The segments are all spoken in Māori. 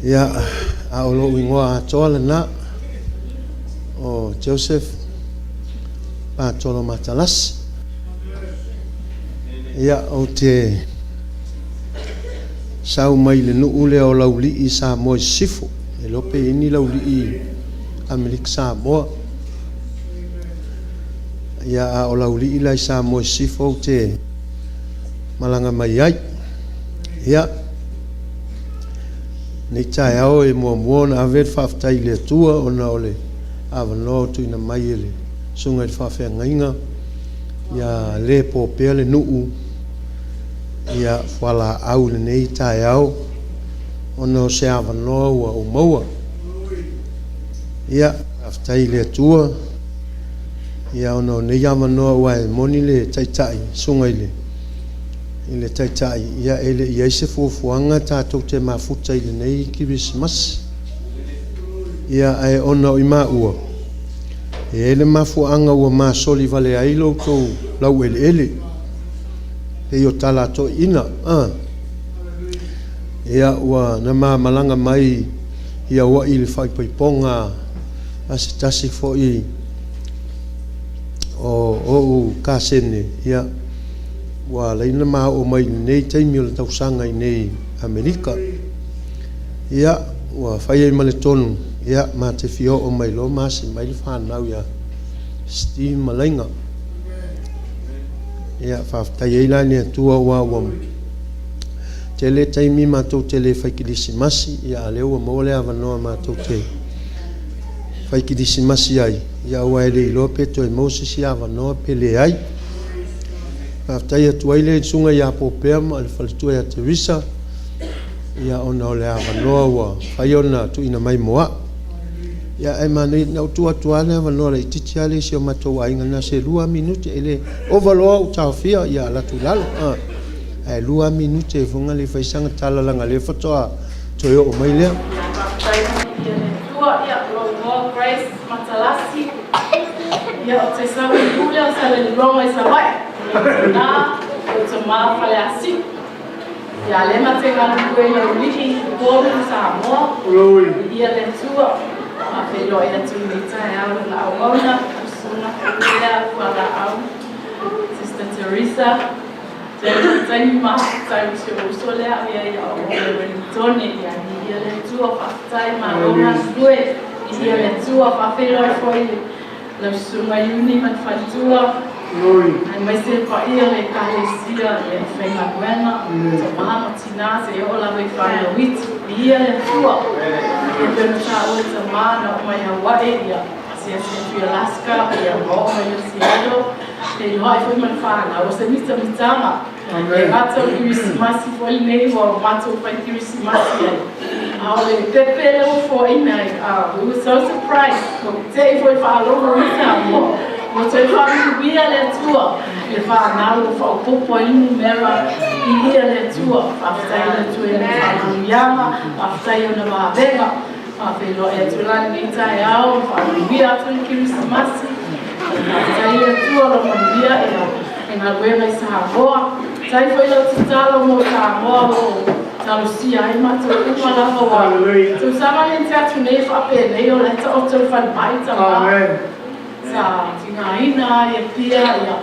Ya aulo wingoa tola na o Joseph pa tolo matalas ya o te sau mai le nu ule o lauli i sa mo sifu e lope ini lauli i Amerika Samoa ya o lauli i lai sa mo sifu o te malanga mai ai ya nei tai au e mua na avet whaftai le tua o na ole awano tu ina mai ele sunga i whawhea ngainga ia le po pea le nuu ia whala au le nei tai au o na se awano ua o maua ia whaftai le tua ia o na nei awano ua e moni le taitai sunga ile taitai ia ele ia se fuafuanga tātou te mafuta ile nei Kirismas ia ai ona o ima ua e ele mafuanga ua masoli vale ai loutou lau ele pe o tala to ina ia ua na malanga mai ia ua ili whaipaiponga asitasi fo i o kasene ia wa leina ma o mai nei taimi o le tausanga i nei Amerika ia wa whaia i male tonu ia ma te fio o mai lo masi mai le whanau ia Steve Malainga ia whaftai eila ni atua wa te le taimi ma tau te le whaikidisi masi ia a leo mo le avanoa ma tau te whaikidisi masi ai ia ua ele i lope to e Moses ia avanoa pele ai After tuaile sunga ya popea ma le falitua ya Teresa ia ona o le avanoa ua whaiona tu ina mai moa ia e mani na utua tuane avanoa le ititi ale si o matou ainga na se 2 minuti ele ovaloa utawhia ia ala tu lalo e 2 minuti e funga le whaisanga tala langa le whatoa toi o mai lea ia lo Grace Matalasi ia o te sawi ule o sa le longa i sa wai na o te maa whale asi ia le mate ngā kue i au liki kōru sa moa ia le tua a whelo ia tu ni tae au na au mauna usuna kuea kuala au Sister Teresa taimi maha taimi si o usolea ia ia o Wellington ia le tua whaftai ma ronga kue ia le tua whawhelo i fwoi le sunga iuni man whantua ai mai se pa ia le kalesia le whenga kuena te mahama tina se o la wei whana witi ia le tua e pēna tā ua te mana o mai Hawaii ia se tu Alaska ia o mai o Seattle e loa i fwoi man whana o se mitama e rata o Kirisimasi fwoi nei o mato pai Kirisimasi ai a le pepe le o fwoi nei we were so surprised te i fwoi whaalonga wita mo mo te whakuia le tua le whanau o whaupopo i numera i ia le tua whaftai le tua e le whanuyama whaftai o na wawenga whawhelo e tulani ni tae au whakuia atu i Kirisimasi whaftai le tua lo manuia e ngā luenga i Samoa tai whaila tutalo mo Samoa o talusia ai matu kuma lafa wa tu sama ni te atu nei whape nei o le ta o tau whanmaita sa tinga ina e pia ia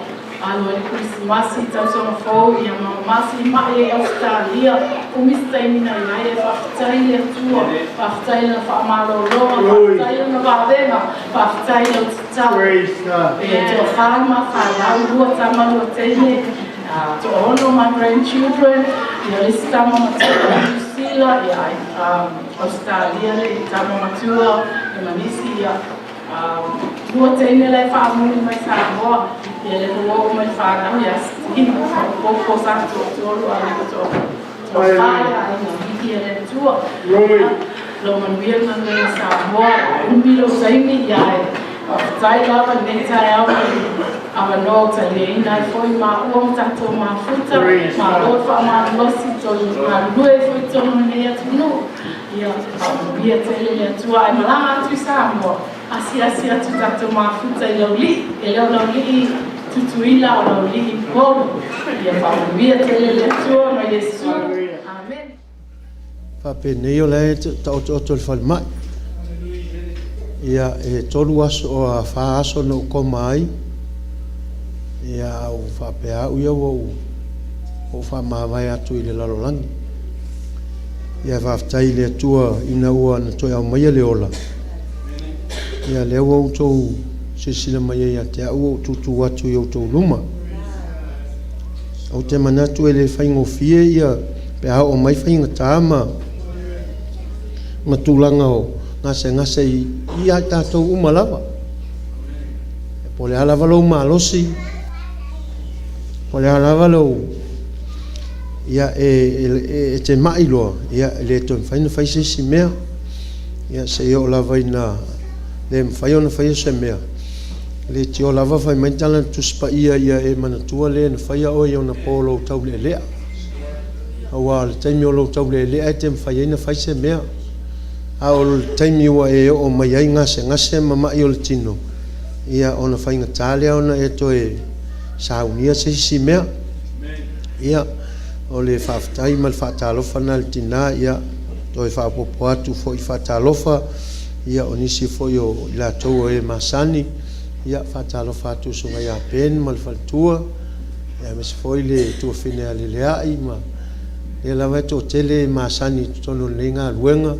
alo e Krismasi tau sama fau ia mamasi mai e Australia umista imina ia e whaftai le tua whaftai le whamaloloa whaftai le wawenga whaftai le titau e te whanma whanau lua tamalua teine to honor my grandchildren ia lisi tama matua New Zealand ia Australia le tama matua e manisi ia Lua teine lai whaamuri mai Samoa ia le lua mai whanau ia stima koko sa tōtoro a le to whaia i ngā hiki e le tua lo manuia ngā ngā Samoa umbilo saimi ia e whaftai lava nei tae au awa no ta le ina i fwoi ma uam tato ma futa ma loa wha ma losi tolu ma lue fwoi tonu nei atu no ia ia tele le tua ai malanga atu i Samoa asi atu tato ma futa i lau li e leo lau li tutuila o lau li polu ia wha ia tele le tua ma Yesu amen pe nei o le ta o le fal mai ia e tolu aso o a fa aso no ko mai ia o fa pe a u ia o fa ma vai atu i le lalolangi ia va ftai le tua ina ua na toi au mai le ola ia le o tou sisila mai ia te au tutu atu i o tou luma o te manatu e le faingofie ia pe a o mai fainga tama matulanga o ngase i a tātou umalawa e pole alawa lau malosi pole alawa lau ia e te mailo ia le to faina faise si mea ia se o lava ina le mfai ona fai se mea le ti o lava fai mentala tu spa ia e manatua le na fai o ia na polo tau le lea awa le taimi o lo tau le lea te mfai ina fai se mea a o le taimi wa e o mai ai ngase mama i o le tino ia ona fai ngatale ona e to e saunia se si mea ia o le whaftai mal whatalofa na le tina ia toi whapopo atu fo i whatalofa ia o nisi fo i o la tau e masani ia whatalofa atu sunga ia pen mal whaltua ia mes fo i le tua whine a le leai ma e lawa to tele masani tono lenga luenga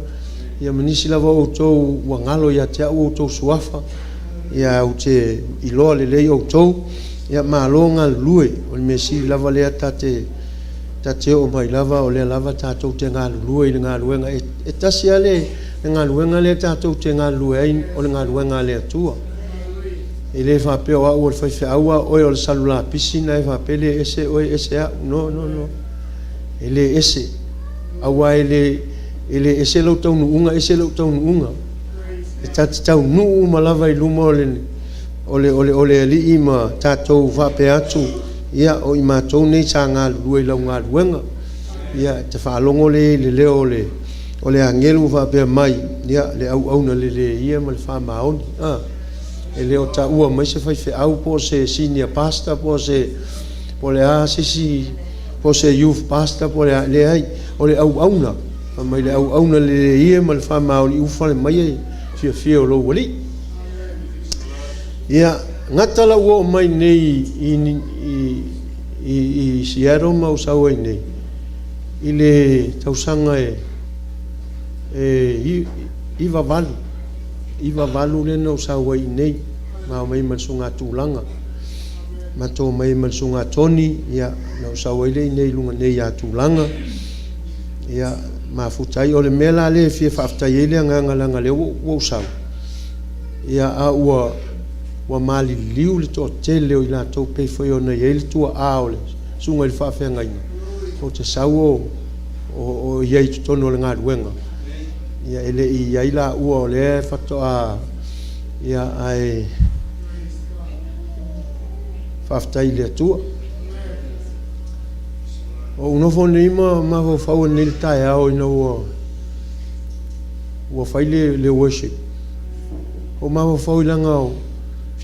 ia manisi lava o tau wangalo ia te au o tau suafa ia o te iloa le lei o tau ia maalonga lue o le mesi lava lea tate o mai lava o le lava tātou te ngā lua i le ngā luenga e tasi ale le ngā luenga le tātou te ngā lua ai o le ngā luenga le atua e le whapeo au o le whaiwhi aua oi o le salula pisina e whapele ese oi ese au no e le ese aua e le ese lau tau nuunga e tati tau nuu ma lava i luma o le li ima tātou whape atu ia o i mātou nei sa ngā lua i lau ngā luenga ia te whaalongo le leo o le angelu whapea mai ia le au na le ia ma le whamaoni e leo ta ua mai se whaiwhi au po se senior pastor po le asisi po se youth pastor po le ai o le au na mai le au na le ia ma le whamaoni ufa le mai fia o lo wali ia ngatala wo mai nei i siaro mau sau ai nei i le tausanga iwa valu le no sau ai nei ma mai malsunga tūlanga ma tō mai malsunga toni ia no sau ai le nei lunga nei a tūlanga ia ma futai o le mela le fia whaftai ele ngangalanga le wo sau ia a ua mali liu le to tele o ila to pe foi ona ele tua aole sunga le fa fe ngaina o te sau o ia to no le ngaruenga ia ele ia ila ua le fato a ia ai faftai le tua o uno fo neima ma fo fa o nel tai ao ino ua fai le worship o ma fo fa ilanga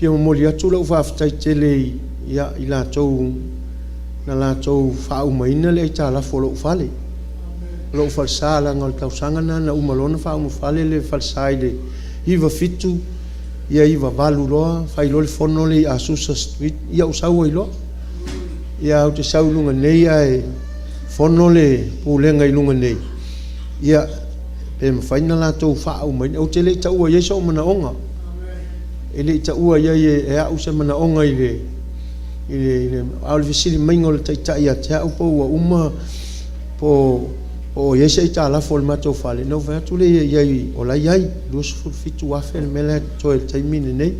fia moli atu lau whaftai tele ia i la tau na la tau whau maina le ta la fo lau fale lau falsa la ngal tau sangana na umalona whau fale le falsa le iwa fitu ia iwa valu loa whai lo le fono le a Susa Street ia usau ai loa ia au te sau lunga nei ai fono le pulenga i lunga nei ia pe mawhaina la tau whau maina au te le tau a yeso mana onga ele ta ua ia e au se mana onga ile au visili maingo le tai ia te au po ua uma po ia se ta la fol mato fale no va tu le ia o la ia dos fitu afel mele to el taimine nei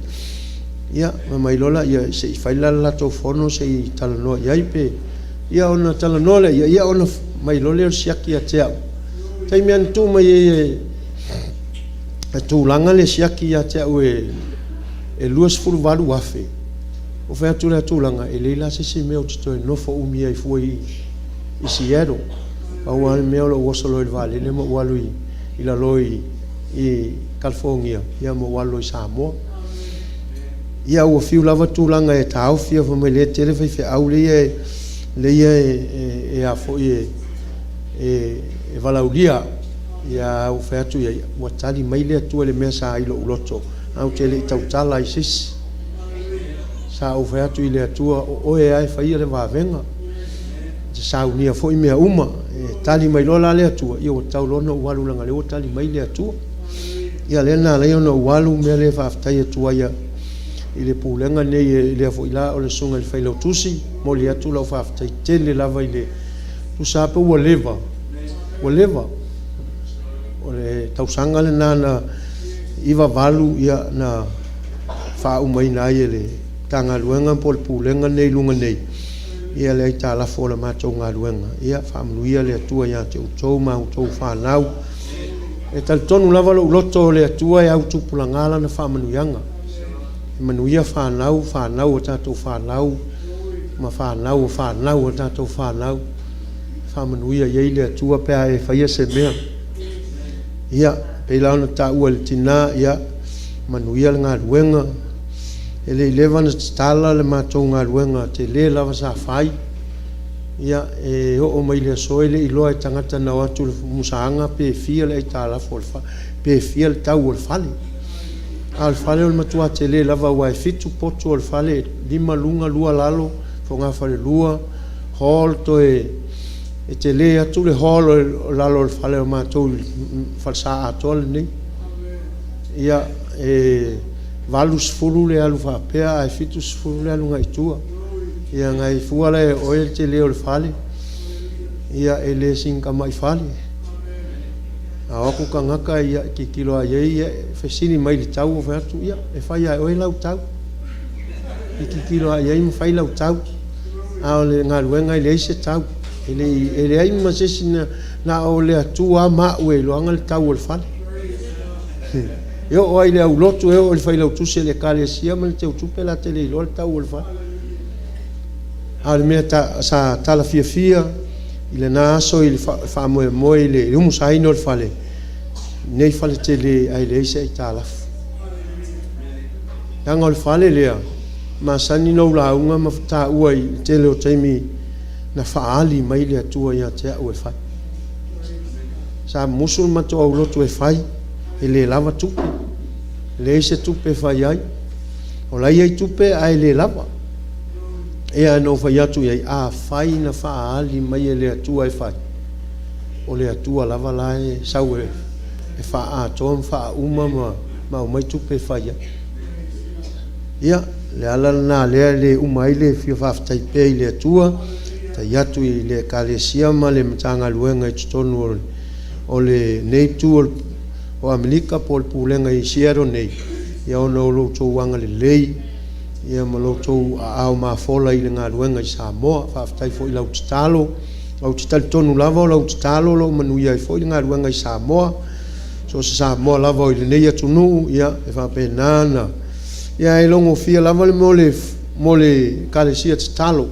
ia mai lola ia se faila la to fono se tala no ia pe ia ona tala no le ia ona mai lola siaki te au taimian tu mai tu langa le siaki te au e luas fulu valu afe o fea tula tulanga e leila se meo tito e nofo umia i fuai i siero au al meo lo wasolo il vale le mo walu i la loi i California ia mo walu i Samoa ia ua fiu lava tulanga e tau fia fa mai le tele fai fe au le ia e a foi e valaulia ia au fe atu ia ua tali mai le atua le mea sa i lo uloto au te le tautala i sisi sa au fe atu i le atua o oe ai faia le vavenga te saunia fo'i mea uma tali mai lola le atua ia ua taulona ualu langa le ua tali mai le atua ia lena lei ona ualu mea le faafetai atua ia i le pulenga nei le fo'i la o le sunga i le failau tusi mo le atu lau faafetai tele lava i le tusa pe ua leva o le tausanga le nana iwa valu ia na fa'aumaina ai le tagaluega po le pulenga nei luga nei ia le ai talafo o le matou galuega ia fa'amanuia le atua iā te outou ma outou fanau e talitonu lava lo'u loto o le atua e autupulaga lana fa'amanuiaga e manuia fanau o tatou fanau ma fanau o tatou fanau fa'amanuia iai le atua pea e faia se mea ia pei la ona ta'ua le tinā ia manuia le galuega e le ileva na tatala le matou galuega te lē lava sa fai ia e o'o mai le asoe le iloa e tagata nao atu le musaaga pefia le ai talafo o le pefia le tau o le fale a le fale o le matua te lē lava ua e fitu potu o le fale 5 luga 2 lalo fogafa le lua hall toe e te lē atu le hall o lalo le fale o matou falsa atoa lenei ia e 8 le alu faapea ae 7 le alu gaitua ia gai fua le oe te lē o le fale ia e lē sinkamai fale aoku kagaka ia kikilo aiai ia fesili mai le tau o featu ia e fai ae oe lau tau i kikilo aiai ma fai lau tau a o le galuega i leai se tau e le ai masesi na o le atua ma'u e loaga le tau o le fale e o'o ai le aulotu e o'o le failautusi e le ekalesia ma le teutupe la te le iloa le tau o le fale a le mea sa talafiafia i lenā aso i le fa'amoemoe i le umusaina o le fale nei fale tele ai leai se ai talafu taga o le fale lea masani nou lauga ma ta'ua i tele o taimi na fa'aali mai le atua ia te a'u e fai sa musu matou aulotu e fai e lē lava tupe leai se tupe e fai ai o lai ai tupe ae lē lava ea nou fai atu iai a fai na fa'aali mai e le atua e fai o le atua lava la e sau e fa'atoa ma fa'auma ma o mai tupe e fai ai ia le ala lana lea le uma ai le fia fa'afetai pea i le atua tai atu i le ekalesia ma le matagaluega i totonu o le nei tu o Amerika po le pulenga i Sierra nei ia ona o loutou aga lelei ia ma loutou aao mafola i le galuega i Samoa fa'afetai fo'i lau talitonu lava o lau tatalo lo'u manuia ai fo'i le galuega i Samoa so se Samoa lava o i lenei atunuu ia e fa'apena na ia e logofia lava le mo le kalesia tatalo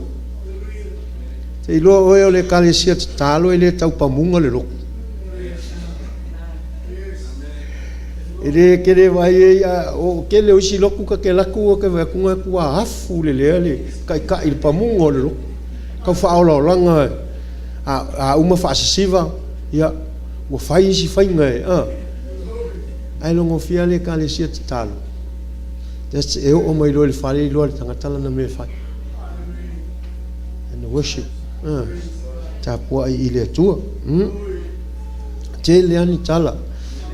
te iloa oe o le kalesia tatalo e lē taupamuga le loko e lē kele vai e o kele o isi loku ka ke laku o ke vakuga kua afu le lea le kai le pamuga o le loko kau fa'aolaolaga a uma fa'asasiva ia ua fai isi faiga e ae logofia le kalesia tatalo e o'o mai loa le fale iloa le tagata lana me fai and worship tapua'i i le atua te le ani tala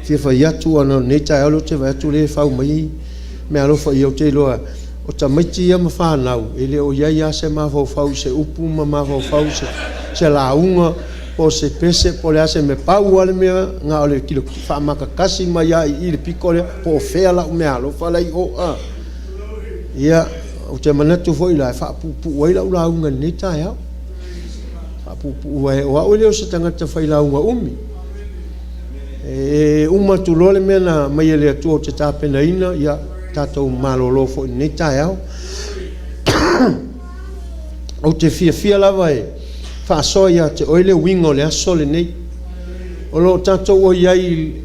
fia fai atu ana nei taealo te vai atu le fau mai me alofa i au te iloa o tamaiti ia ma whanau e le o iai a se mafaufau se upu ma mafaufau se launga po se pese po le ase me pau ale mea ngā o le kilo whaamakakasi mai a i le piko le po o whea lau me alofa lai o ia o te manatu fo i lai whaapupu wai lau launga nei taeao whaapupu wai o au leo se tangata whai launga umi e uma tu lole mea na mai ele atua o te tāpena ina ia tātou malolo fo nei taeao o te fia lava e whaasoa ia te oile wingo le aso le nei o lo tātou o iai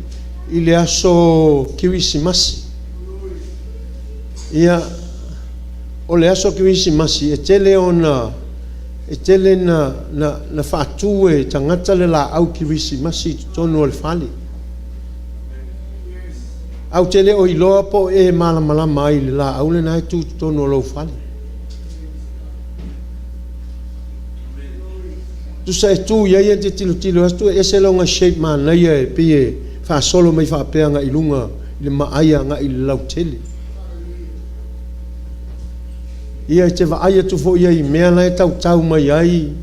i le aso Kirisimasi ia o le aso Kirisimasi e tele ona e tele na whaatu e tangata le la au Kirisimasi tonu o le fale au te le o iloa po e malamalama ai le la au le nai tu tono lo fale. Tu sa e tu ia te tilo astu e se longa shape mana ia e pie fa solo mai fa peanga i lunga le maaya nga i lau tele. Ia te va aia tu fo ia i mea lai tau mai ai.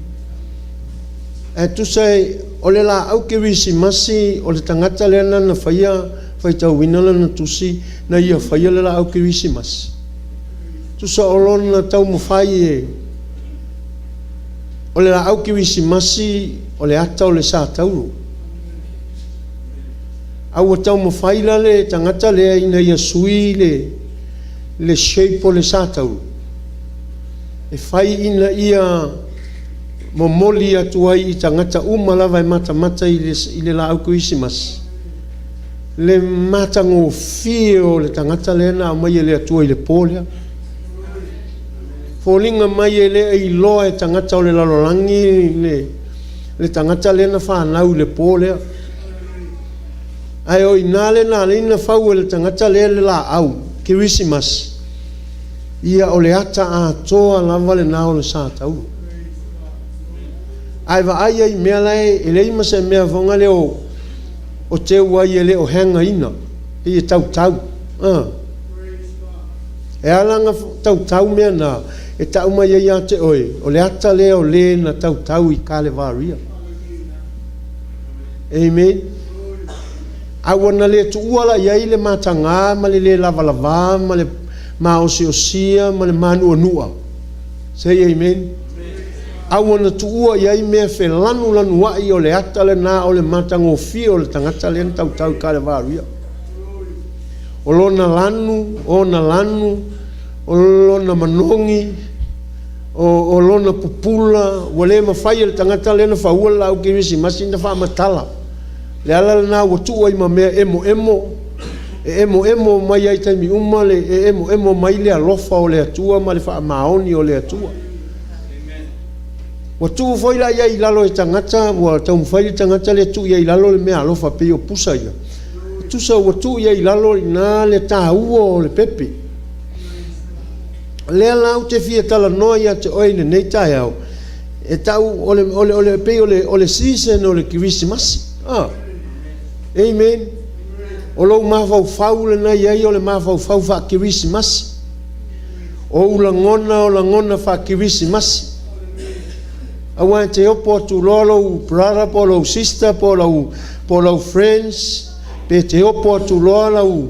E tu sa o le la au ke wisi masi o le tangata le ana na fai tau winala na tusi na ia fai le la au ke wisi masi. Tu sa o lona tau mo fai e o le la au ke wisi masi o le ata o le sa tauro. Au tau mo fai la le tangata le ina ia sui le shape o le sa tauro. E fai ina ia momoli atu ai i tangata lava e mata i le la au ke wisi masi. Le mata ngō fio le tangata le na mai le atua i le pōlea. Fōlinga mai le i loa e tangata o le lalolangi le tangata le na whanau le pōlea. Ai o inale na le ina whau le tangata le la au ke wisimas. Ia o le ata a toa lava le nao le sātau. Ai wa ai ai mea lai e le ima se mea vonga le o te uai ele o henga ina i e tau e alanga tau mea na e tau mai ia te oe o le ata le o le na tau i kale varia. Amen. Awana le tu uala iai le matanga ma le lava ma le maosiosia ma le manuanua. Say amen. Awana tu ua iai mea fe lanu wai o le ata le na o le matango fio o le tangata le tau kare varia. O lona lanu, o lona manongi, o lona pupula, o le mawhai le tangata le na whaua lau ke wisi masi na wha matala. Le ala le na watua i ma mea emo mai ai taimi uma le emo mai le alofa o le atua ma le wha maoni o le atua. Wa tu foi la ia ilalo e tangata wa tau fai tangata le tu ia ilalo le mea alofa pe o pusa ia. Tu sa wa tu ia ilalo na le tau le pepe. Le la te fia tala noia te oile nei tai au. E tau ole pe ole season ole Christmas. Amen. O lo ma fau le na ia ole ma fau fa Christmas. O la ngona fa Christmas. I want to opo tu lolo brother polo sister polo friends pe te opo tu lolo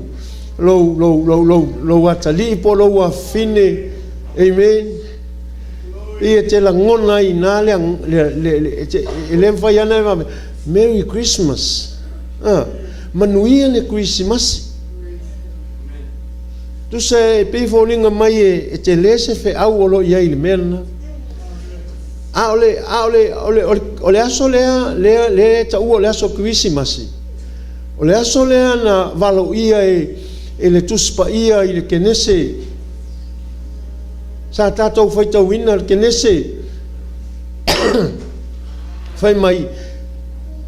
lo atali polo wa fine. Amen. E te la ngona ina le fai ana Merry Christmas. Manuia le Christmas. Tu se pe folinga mai e te lese fe au lo ia il merna. Ole aso le tau le aso Christmas. Ole aso le na valo ia e le tuspa ia i le kenese. Sa tatou fai tau ina le kenese. Fai mai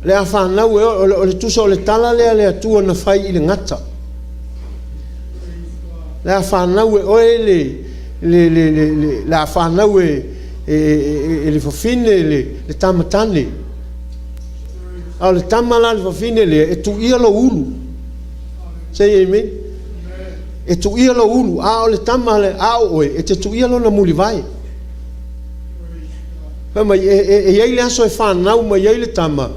le a whanau o le tusa o le tala le atua na fai i le ngata. Le a whanau e oe le a whanau e le fafine le tamatane. A le tamala le fafine e tu ia lo ulu. Say amen. E tu ia lo ulu. A o le tamale a oe e te tu ia lo na muli vai. Pema e iai le aso e whanau ma iai le tama.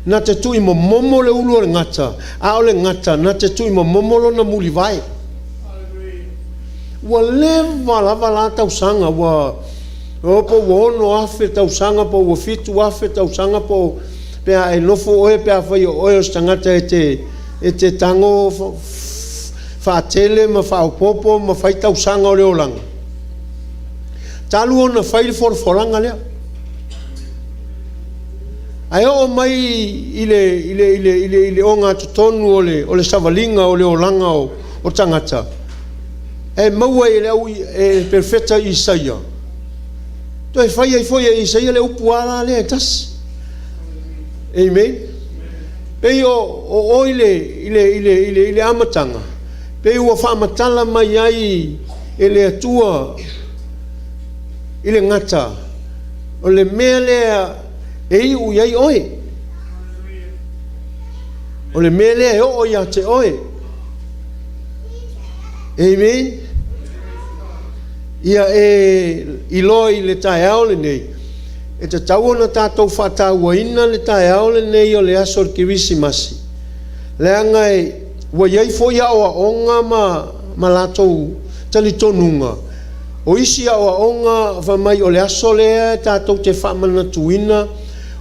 Na te tui mo momo le ulu o le ngata. A o le ngata na te tui mo momo lo na muli vai. Wa leva lava la tau sanga wa po wono afe tau sanga po wo fitu afe tau sanga po pe a nofo oe pe a fai oe o stangata e te tango fa tele ma fa popo ma fai tau sanga o le olanga. Talu ona fai le foranga lea. Ai o mai ile onga tutonu o le savalinga o le olanga o tangata. E maua ele au e perfecta Isaia. To e fai ai foi Isaia le upuala le tas. Amen. Pe o ile amatanga. pe ua whaamatala mai ai e le atua i le ngata o le mea lea e iu iai oe o le mea lea e o ia te oe. Amen. Ia e ilo i le tae ao le nei e te tau ona tātou whātāua ina le tae ao le nei o le aso Kirisimasi le anga e ua iai fo ia oa onga ma lātou tali tonunga o isi a oa onga whamai o le aso lea tātou te whamana tuina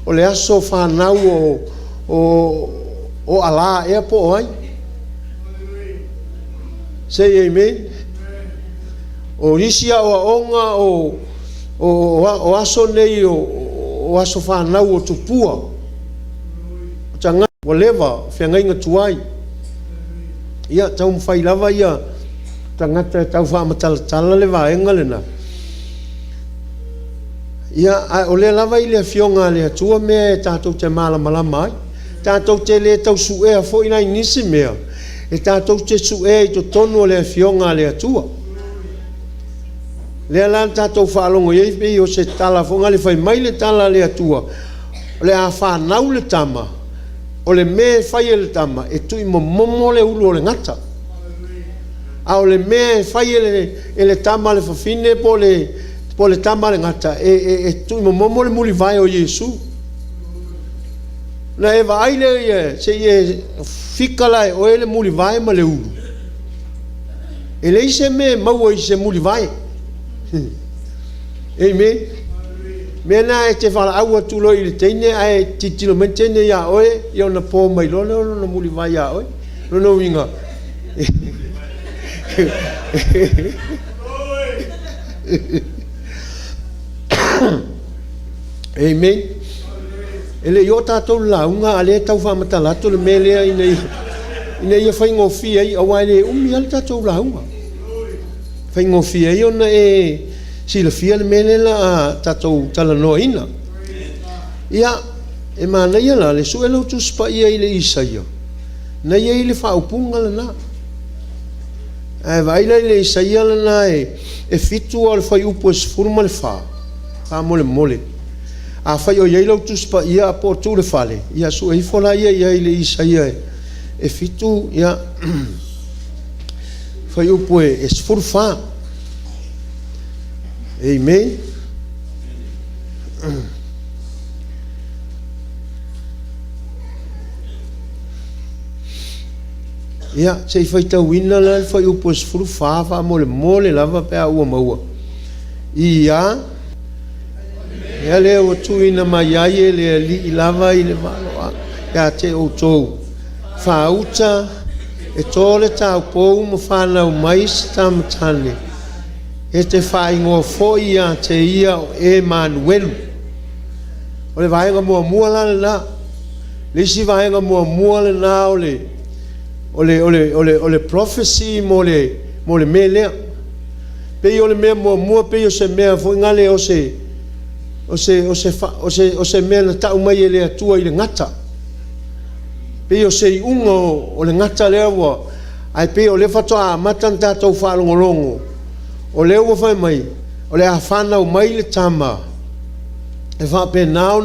o le aso whanau o ala ea po ai. Say amen. O isi a oa onga o aso nei o aso whanau o tupua o tanga o lewa whiangainga tuai ia tau mwhai lava ia tangata tau whaamatalatala le vaenga lena ia o le lava i le fionga le atua mea e tātou te malamalama ai tātou te le tau suea fo ina inisi mea e tātou te suea i to tonu o le fionga le atua le ala tātou whaalongo iei pei o se tala fonga le whai mai le tala le atua o le a whanau le tama o le me whai le tama e tui momo le ulu o le ngata a o le me whai e le tama le whawhine po le tama le ngata e tui momo le muli vai o Yesu na e vai le se e whikala e o e le muli vai ma le ulu e le ise me maua i se muli vai. Amen. Mena e te whala aua tulo i le teine ai titilo men teine ia oe i ona pō mai lona ona muli vai ia oe lona winga Amen. Ele i o tātou launga a le tau whamatalato le melea ina ia whaingofi ai awa ele umi ale tātou launga whaingofi ai ona e sila fia le mele la tātou talanoa ina ia e mana ia la le su e lau tuspa ia i le Isaia na ia i le whaupunga lana e vaila i le Isaia lana e fitu o le whai upo e sfuruma le wha mole mole a whai o iei lau tuspa ia a po tu le whale ia su e hifola ia i le Isaia e fitu ia whai upo e sfuru wha. Amen. Ia, sei whai tau wina la whai upo e sfuru wha mole mole lava pēa ua maua. Ia, ia le o tuina mai ai e le li i lava i le waloa. Ia te o tou. Whauta e tole tau pou ma whanau mai si tamatane. E te whaingoa foi a te ia o Emanuelu. O le vaenga mua la le na. Le si vaenga mua le na o le prophecy mo le melea. Pei o le mea mua pei o se mea foi ngale o se mea na tau mai e le atua i le ngata. Pei o se i unga o le ngata lea wa. Ai pei o le fatoa matan tātou whaalongolongo. O leo wa fai mai, o le a whanau mai le tama, e whapenau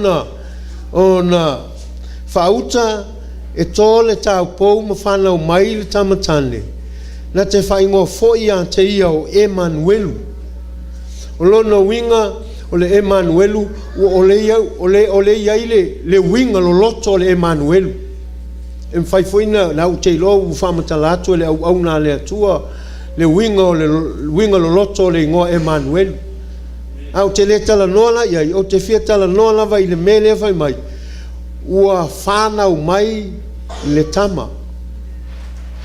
o na whauta e tō le tau pou ma whanau mai le tamatane, na te whaingoa foi a te ia o Emanuelu. O lona winga o le Emanuelu, o le iai le winga lo loto o le Emanuelu. E mwhai foina na u te ilo u whamatalatu e le au na le atua, le winga lo loto le ngoa Emanuelu. Au te le tala noa iai, o te fia tala noa lava i le mele fai mai. Ua whanau mai le tama.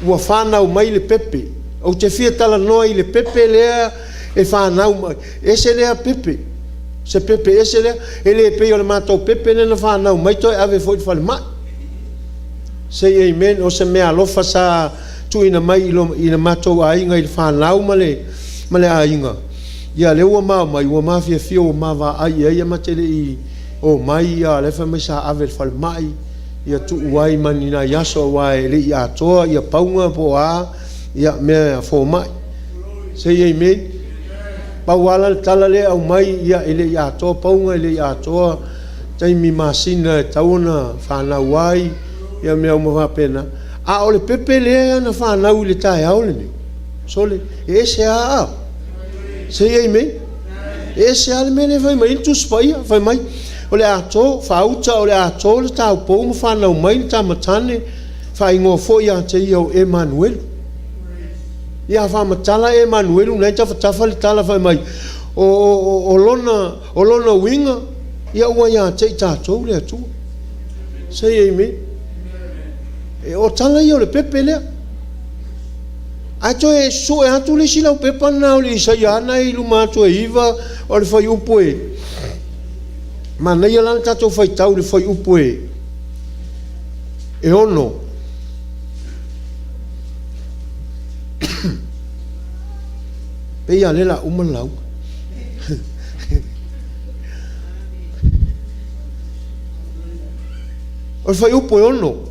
Ua whanau mai le pepe. O te fia tala noa i le pepe lea e whanau mai. Ese lea pepe. Se pepe ese lea. E le pei o le mātou pepe nena whanau mai toi ave foi te whale mai. Say amen. O se mea alofa sa tuina mai i le mātou a inga i le whanau ma le a inga. Ia le ua mai, ua mafia fio o mawa ai eia matele i o mai ia lefa mai sa ave le whale mai ia tu uai manina yaso wai le i atoa ia paunga po a ia mea fo mai se ye me pa wala tala le au mai ia ele ia to paunga ele ia to tai mi masina tauna fa na wai ia mea mo va pena a ole pepe le na fa na ule tai aule ni sole e se a se ye me e se al me le vai mai tu spai vai mai ole a to fa uta ole a to le tau po mo fa na mai ta matane fa ingo fo ia te io Emmanuel ia fa matala Emmanuel nei ta le tala vai mai o lona winga ia ua ia te ta to le tu se ye me e o tala io le pepe le a to e so e atu le sila o pepa na o le isa ia na i luma to e iva o le fai upo e ma nei ala tatou fai tau le fai upo e ono pe ia le la uma lau o fai upo e ono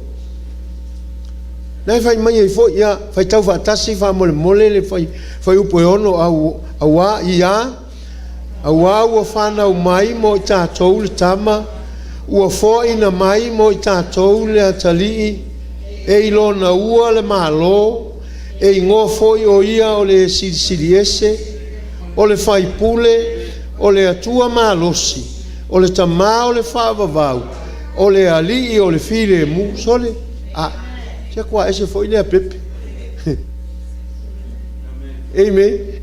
nei fai mai e fo ia fai tau fa tasi fa mole le fai upo e ono au a ia au a ua whanau mai mo i tātou le tama ua fo ina mai mo i tātou le atalii e ilo na ua le malo e ingo fo i o ia o le siri ese o le fai pule o le atua malosi o le tama o le whaavavau o le alii o le file mu sole se kwa ese foi le pepe amen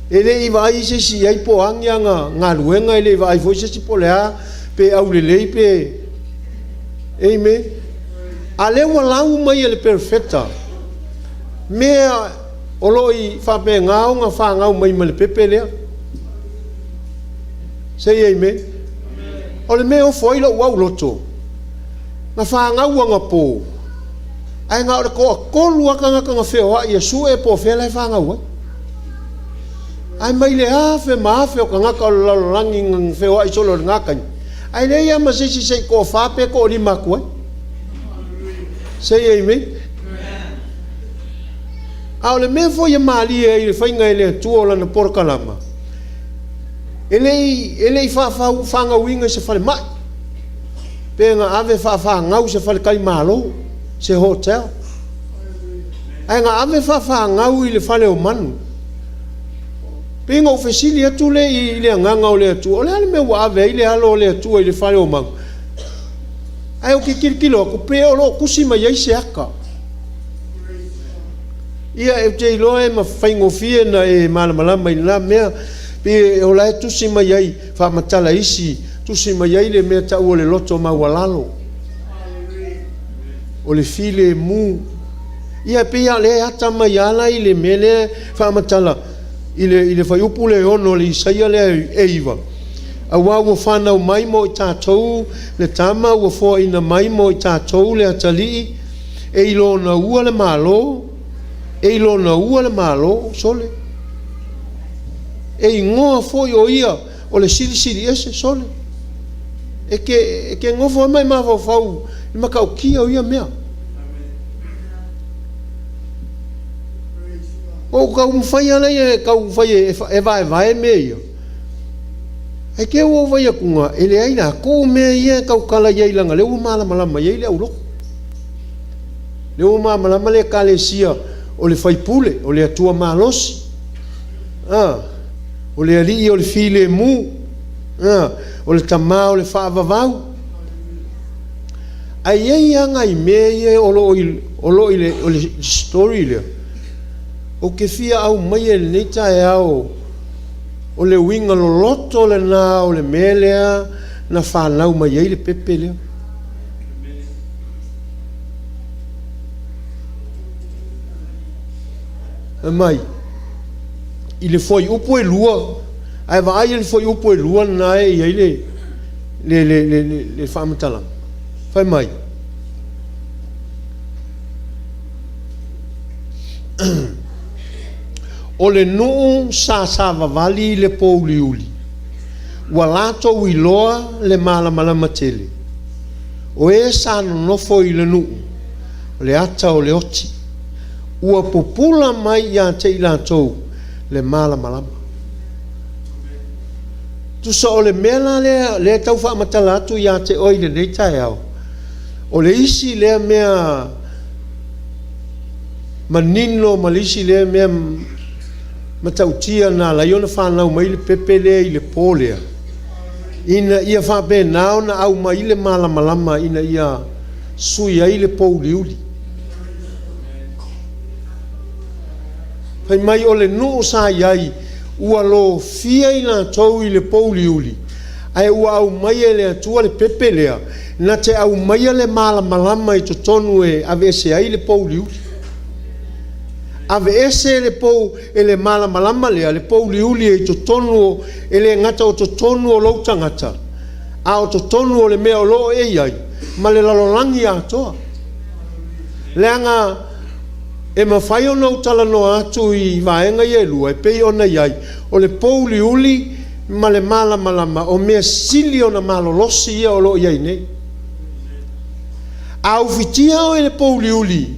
ele i vai se si ai po anga nga luenga ele vai foi se po le a pe au le pe amen ale wala mai ele perfecta me oloi fa pe ngau nga fa ngau mai le pepe le sei amen ole me o foi lo wa loto na fa ngau nga po ai ngau ko lua ka feo ia su e po fe le fa ngau ai mai le a fe ma fe o ka langi ng feo ai solo nga kan ai le ia ma se ko fa pe ko ni makua sei amen au le me fo ia mali e fa ngai le tu ola na porkalama ele fa nga winga se fa mai pe nga ave fa ngau se fa kai malo se hotel ai nga ave fa ngau i le fale o manu pingo ofesili atu le i le nganga o le atu o le me wa ave i le alo le atu i le fale o manu ai o kikilo ko pe o lo kusima ia se aka ia e te lo e ma faingo fie na e malama mai la mea pe o la tu sima ia fa matala isi tu sima ia le me ta o le loto ma walalo o le file mu ia pe ia le ata mai ala i le mele fa matala ile fa upule ono le isaia le eiva a wa fana o mai mo tatou le tama o fo ina mai mo tatou le atali e ilo na ua le malo e ilo na ua le malo sole e ngoa fo o ia o le siri ese sole e ke ngofo mai ma fo ma ka kia o ia mea o ka fai ala e ka fai e vai me ia e ke o vai kunga ele ai na ko me ia ka kala ia langa le o mala ia le ulo le o mala le kalesia o le fai pule o le atua malosi o le ali o le file mu o le tama o le whaavavau ai ei anga i me o lo i le story le o ke fia au mai e nita e au o le winga lo loto le na o le melea na whanau mai ei le pepe lea mai i le foi upo e lua ai vai le foi upo e lua na e ei le whamatala fai mai o le nuu sa vavali le pouliuli ua latou iloa le malamalama tele o e sa nonofo i le nuu o le ata o le oti ua popula mai ia te i latou le malamalama. Tusa o le mea le tau whaamatala atu ia te oi le nei tae au. O le isi lea mea manino malisi lea mea matautia na laiona whanau mai le pepe lea i le pōlea. Ina ia whape nao na au mai le malamalama ina ia sui ai le pouliuli. Pai mai o le nuu sa iai ua lo fia i la tau i le pouliuli. Ai ua au mai e le atua le pepe lea na te au mai le malamalama i totonu e ave ese ai le pouliuli. Ave ese le pou e le malamalama lea le pouliuli e totonu e le ngata o totonu o lau tangata. A o totonu o le mea o loo e iai ma le lalolangi atoa. Leanga e mawhai ona utala no atu i vaenga i elua, e pei ona iai, o le pouliuli ma le malamalama, o mea sili ona malolosi ia o lo iai nei. A ufitia o e le pouliuli,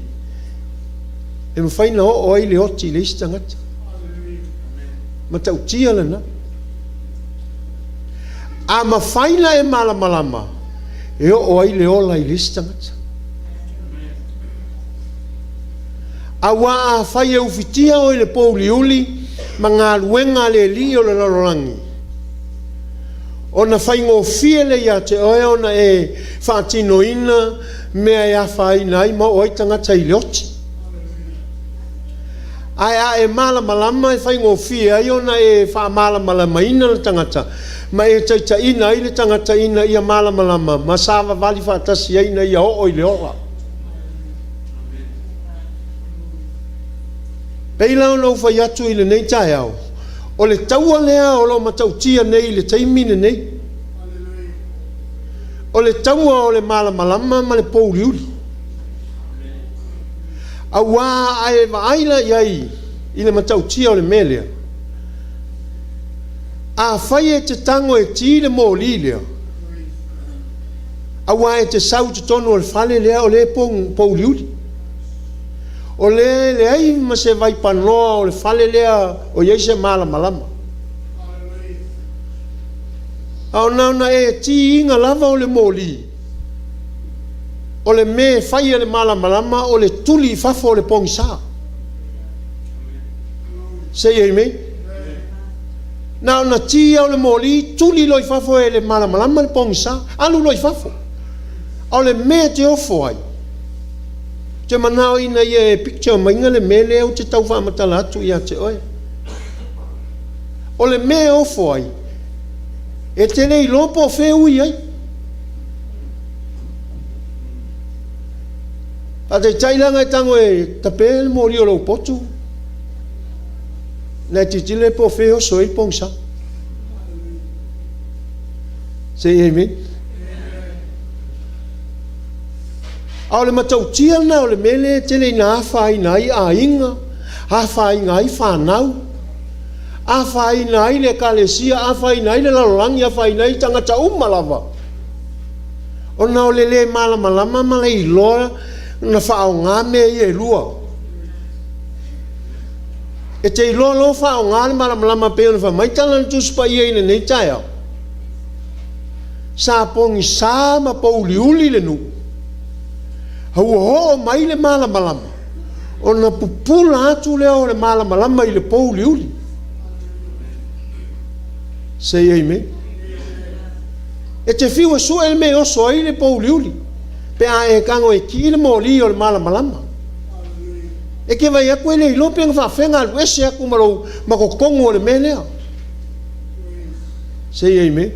e mawhai na o ai le oti le istangata. Ma tautia lana. A mawhai na e malamalama, e o ai le ola i le istangata. A waa fai e ufitia o le pouliuli ma ngā luenga le li o le lalorangi. O na fai ngō fiele ia te oe o na e whaatino ina mea e awhai nai ma oi tangata i leoti. Ai a e malamalama e fai ngō fie ai o na e wha malamalama ina le tangata ma e taita ina i le tangata ina ia malamalama ma sawa vali whaatasi ina ia o i le oa. Peila ona uwhai atu i le nei tae au. O le taua lea o lo matautia nei le taimine nei. O le taua o le malamalama ma le pouliuli. A wā ae waaila iai i le matautia o le melea. A whai e te tango e ti le mōli lea. A wā e te sau te tonu o le whale lea o le pouliuli. O le ai ma se vai panoa o le fale lea o iei se malamalama. Au nauna e ti inga lava o le mōli. O le me fai le malamalama o le tuli fafo o le pongisa. Se iei mei? Nauna ti o le mōli tuli loi fafo e le malamalama le pongisa. Alu loi fafo. O le me te ofo ai. Te manao ina ia e picture mainga le mele au te tau whaamatala atu ia te oe. O le me ofo ai. E te lei lopo o wheui ai. A te tailanga e tango e tape le mori o lau potu. Nei te tile po wheo so i pongsa. Se e me. Au le matautia na o le mele tele ina awhai nai a inga, awhai ngai whanau, awhai nai le kalesia, awhai nai le lalorangi, awhai nai tangata umalawa. O na o le malamalama ma le iloa na whao ngā mea i e lua. E te iloa lo whao ngā le malamalama peo na whamaitala na tuspa i e nei tae au. Sa pongi sa ma pouliuli le nu. Hau ho mai le malamalama. O na pupula atu leo le malamalama i le pouliuli. Sei ei me. E te whiua sua e me oso ai le pouliuli. Pe a e kango e ki le mōli o le malamalama. E ke vai aku ele ilo pe ngā whenga luese aku marau makokongo o le me lea. Sei ei me.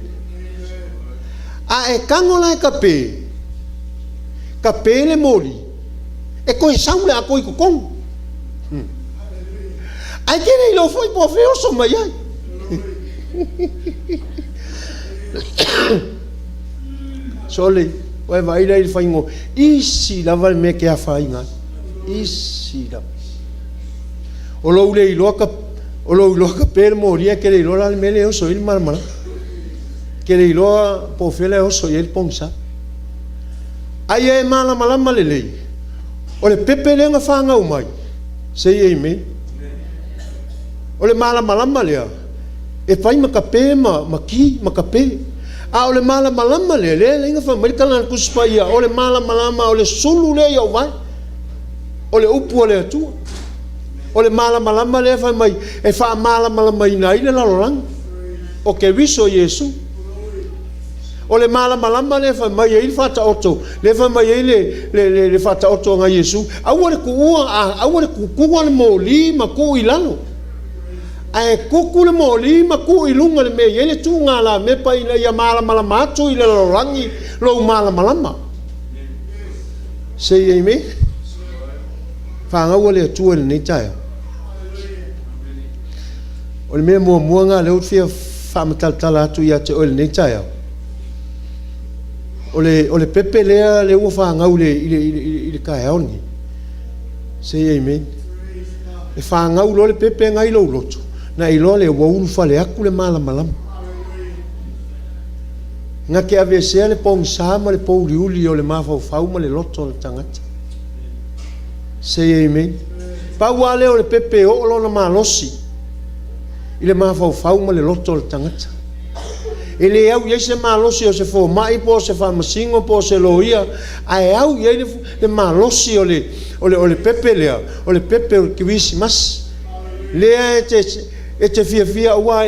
A e kango lai ka pe. Ka pele moli e koe saule a koe kukong ai kere ilo foi po feo so mai ai sole oe vai lai whaingo isi lava me ke a whainga isi lava o lo le ilo ka pele moli e kere ilo la mele o so il marmara kere ilo po fele o so il pongsa ai e malamalama lelei o le pepe lenga whangau mai Say amen. Ole malama lea. E fai makape maki makape. A ole malama le inga fa mai kala kuspa ia. Ole malama ole sulu le ia vai. Ole upu ole atu. Ole malama le fa mai e fa malama ina ile la lang. O ke viso Yesu. Ole malama le fa mai ile fa ta oto. Le fa mai le fa ta oto nga Yesu. Awore ku le moli ma ku ilano. Ai kuku le moli ma ku ilunga le me ile tu nga la me pa ina ya malama tu ile lo rangi lo malama. Say amen. Fa nga wole tu le ni tai. Ole me mo nga le fia fa matal tu ya te ole ni tai. Ole pepe le wo fa nga ule ile kai oni. Say amen. E fa nga le pepe nga ilo loto. Na ilo le wo fa le aku le malama. Nga ke ave se le pong sama le po uli o le mafa fa uma le loto le tangata. Say amen. Pa wale o le pepe o lo na malosi. Ile mafa fa uma le loto le tangata. Ele au ye se malosi o se fo mai po se fa masingo po se loia. Ai au ye le malosi o le pepe le o le pepe o kiwisi mas. Le te fia wa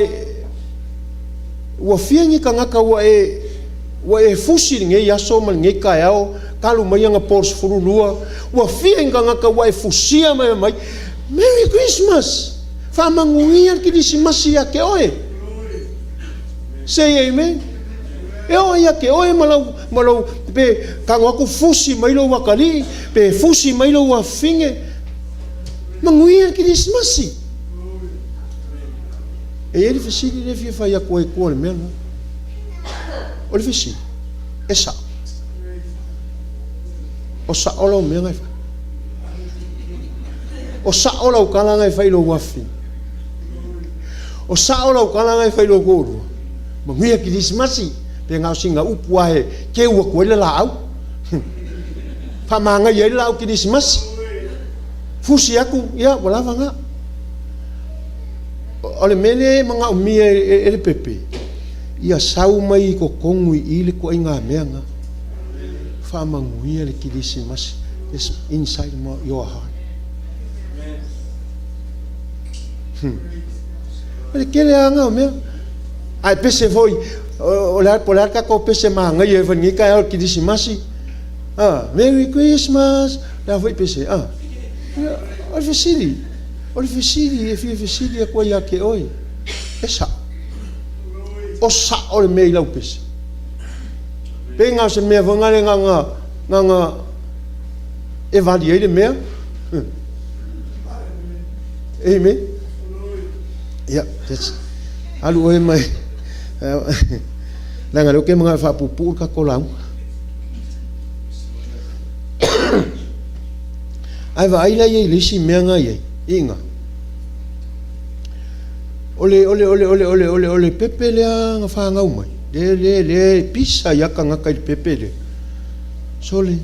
fia ni kangaka wa e fusi nge ya so man nge ka yao kalu mai nga pors furulua wa fia ngaka wa e fusia mai Merry Christmas fa manguia ki Christmas ya ke oe. Say amen. E o ya ke oe malau pe kangwa ku fusi mai lo wakali pe fusi mai lo wa finge manguia ki Christmas. E ele fesili le fia fa ya ko le mena. O le fesili. Esa. O sa ola o mena fa. O sa ola o kala ngai fa lo wafi. O sa ola o kala ngai fa lo goru. Ma mia ki dismasi pe nga singa upu ahe ke wa ko le la au. Fa manga ye la o ki dismasi. Fusi aku ya wala nga. Ole mele manga umia ele pepe ia sau mai ko kongui ile ko inga meanga fa manguia le Christmas is inside your heart. Ele kele anga me ai pese foi ola polar ka ko pese manga ye vani ka o Christmas Merry Christmas da foi pese o fesili Ole fesili e fia fesili e koe ia ke oi. E sa. O sa ole mei lau pese. Pe ngā se mea wangare ngā e vali eile mea. Amen. Ia, that's alu oe mai. Langa leo ke mga whapupu ka kolau. Ai wa aila ye lisi mea ngā ye. Inga. Ole pepe le nga fa nga umai. Le pisa yaka nga kai pepe le. Sole.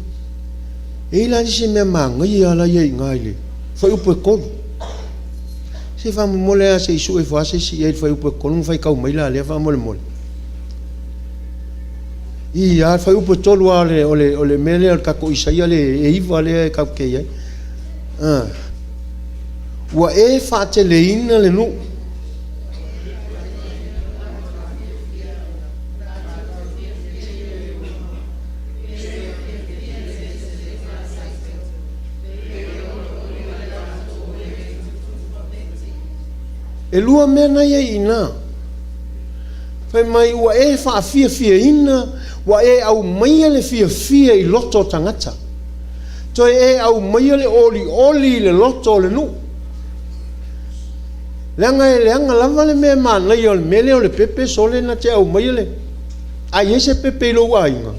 E la ni se me manga ia la ye nga ile. Foi upo kon. Se fa mole a se isu e fa se si e foi upo kon fa ka umai la le fa mole. Ia foi upo tolu ole mele al ka ko isaia le e iva le ka ke ia. Wa e fa te leina le nu. E lua mena ia ina. Fai mai wa e fa fia ina, wa e au mai le fia I loto tangata. Toi e au mai le oli le loto le nu. Leanga lava le mea mana i o le mele o le pepe sole na te au mai le. Ai ese pepe lo ainga.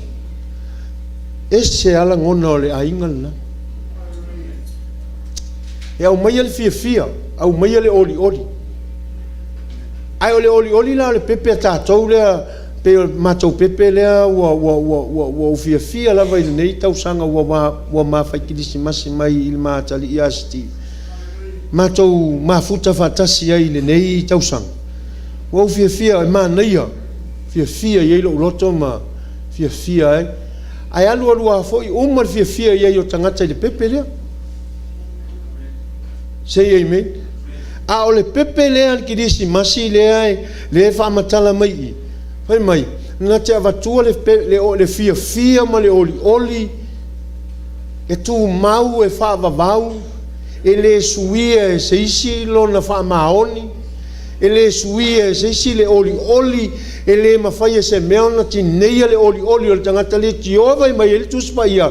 Ese ala ngona o le ainga na. E au mai le fia, au mai le oli. Ai o le oli la o le pepe tatou lea, pe o matou pepe lea ua fia lava i le nei tau sanga ua mawhai kirisi masi mai il maatali i asti. Mātou mafuta whatasi ai le nei tausang. Wau fia e mānaia. Fia iei lo loto ma fia ai. Ai alua foi umar fia iei o tangata i le pepe lea. Sei ei mei. A o le pepe lea ki disi masi lea e le whaamatala mai i. Pai mai. Nga te avatua le fia ma le oli. E tu mau e whaavavau. E le suia e seisi lo na whaamaoni. E le suia e seisi le oli. E le mawhai e se meona ti neia le oli o le tangata le tiova i mai e le tuspa ia.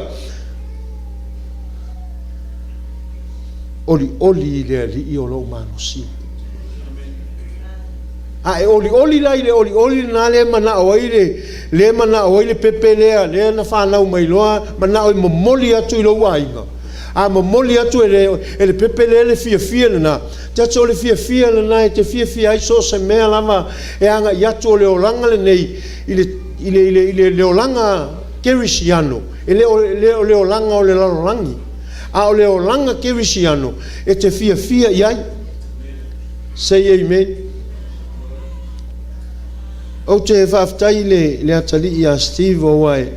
Oli le li i o lo mano si. A e oli lai le oli na le mana o le mana o le pepe le na whanau mai loa mana o momoli atu i lo wainga. A momoli atu e le pepe le fia na. Te atu o le fia na e te fia ai so se mea lama e anga i atu o le olanga le nei i le olanga kerisiano. E le olanga o le lalolangi. A o le olanga kerisiano e te fia iai. Say amen. O te whaftai le atali i a Steve o wai.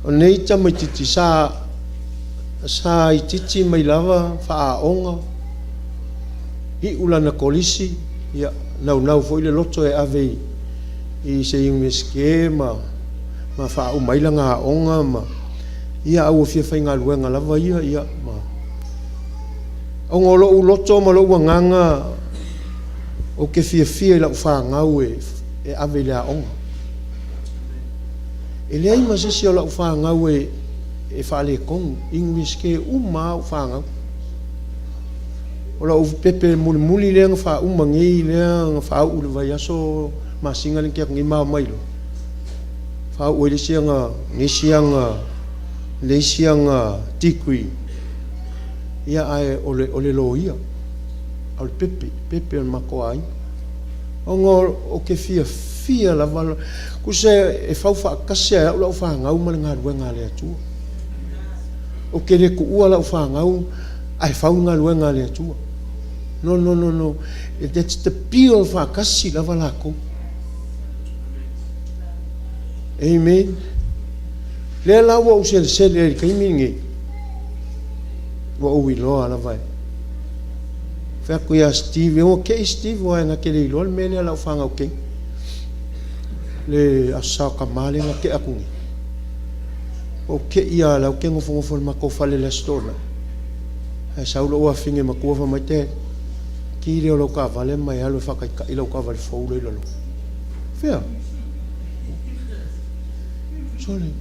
O nei tamai titi sa i titi mai lava wha onga. I ulana kolisi. Ia nau foi le loto e ave i se ingeske ma wha o mailanga onga ma. Ia au fia whainga luenga lava ia ma. O ngolo u loto ma lo wanganga o ke fia la wha ngau e ave lea onga. E lea ima sisi o la wha ngau e whaale kong English ke uma o wha ngau. O la u pepe muli lea nga wha umangei lea nga wha au le vai aso masinga le kia ngi maa mailo. Wha au ele sianga ngesianga le sianga tikui. Ia ai o le lo ia. O le pepe al makoa ai. O ke fia la vala. Kuse e whauwha kasi a lau whangau ma ngā ruenga le atua. O ke re kuua lau whangau ai whaunga ruenga le atua. No. That's the pure whakasi la vala ko. Amen. Le lau wa usele kaimingi. Wa ui loa la vai. Whaku ia Steve, o kei Steve o nga ke le ilo le mele lau whanga o kei. Le asao ka male nga ke akungi. O ke ia lau ke ngofongofo le mako whale le stona. Hai saulo ua finge makua wha mai te. Ki leo lau ka vale mai alu whakai ka ilau ka vale whaule lalo. Whea? Sorry.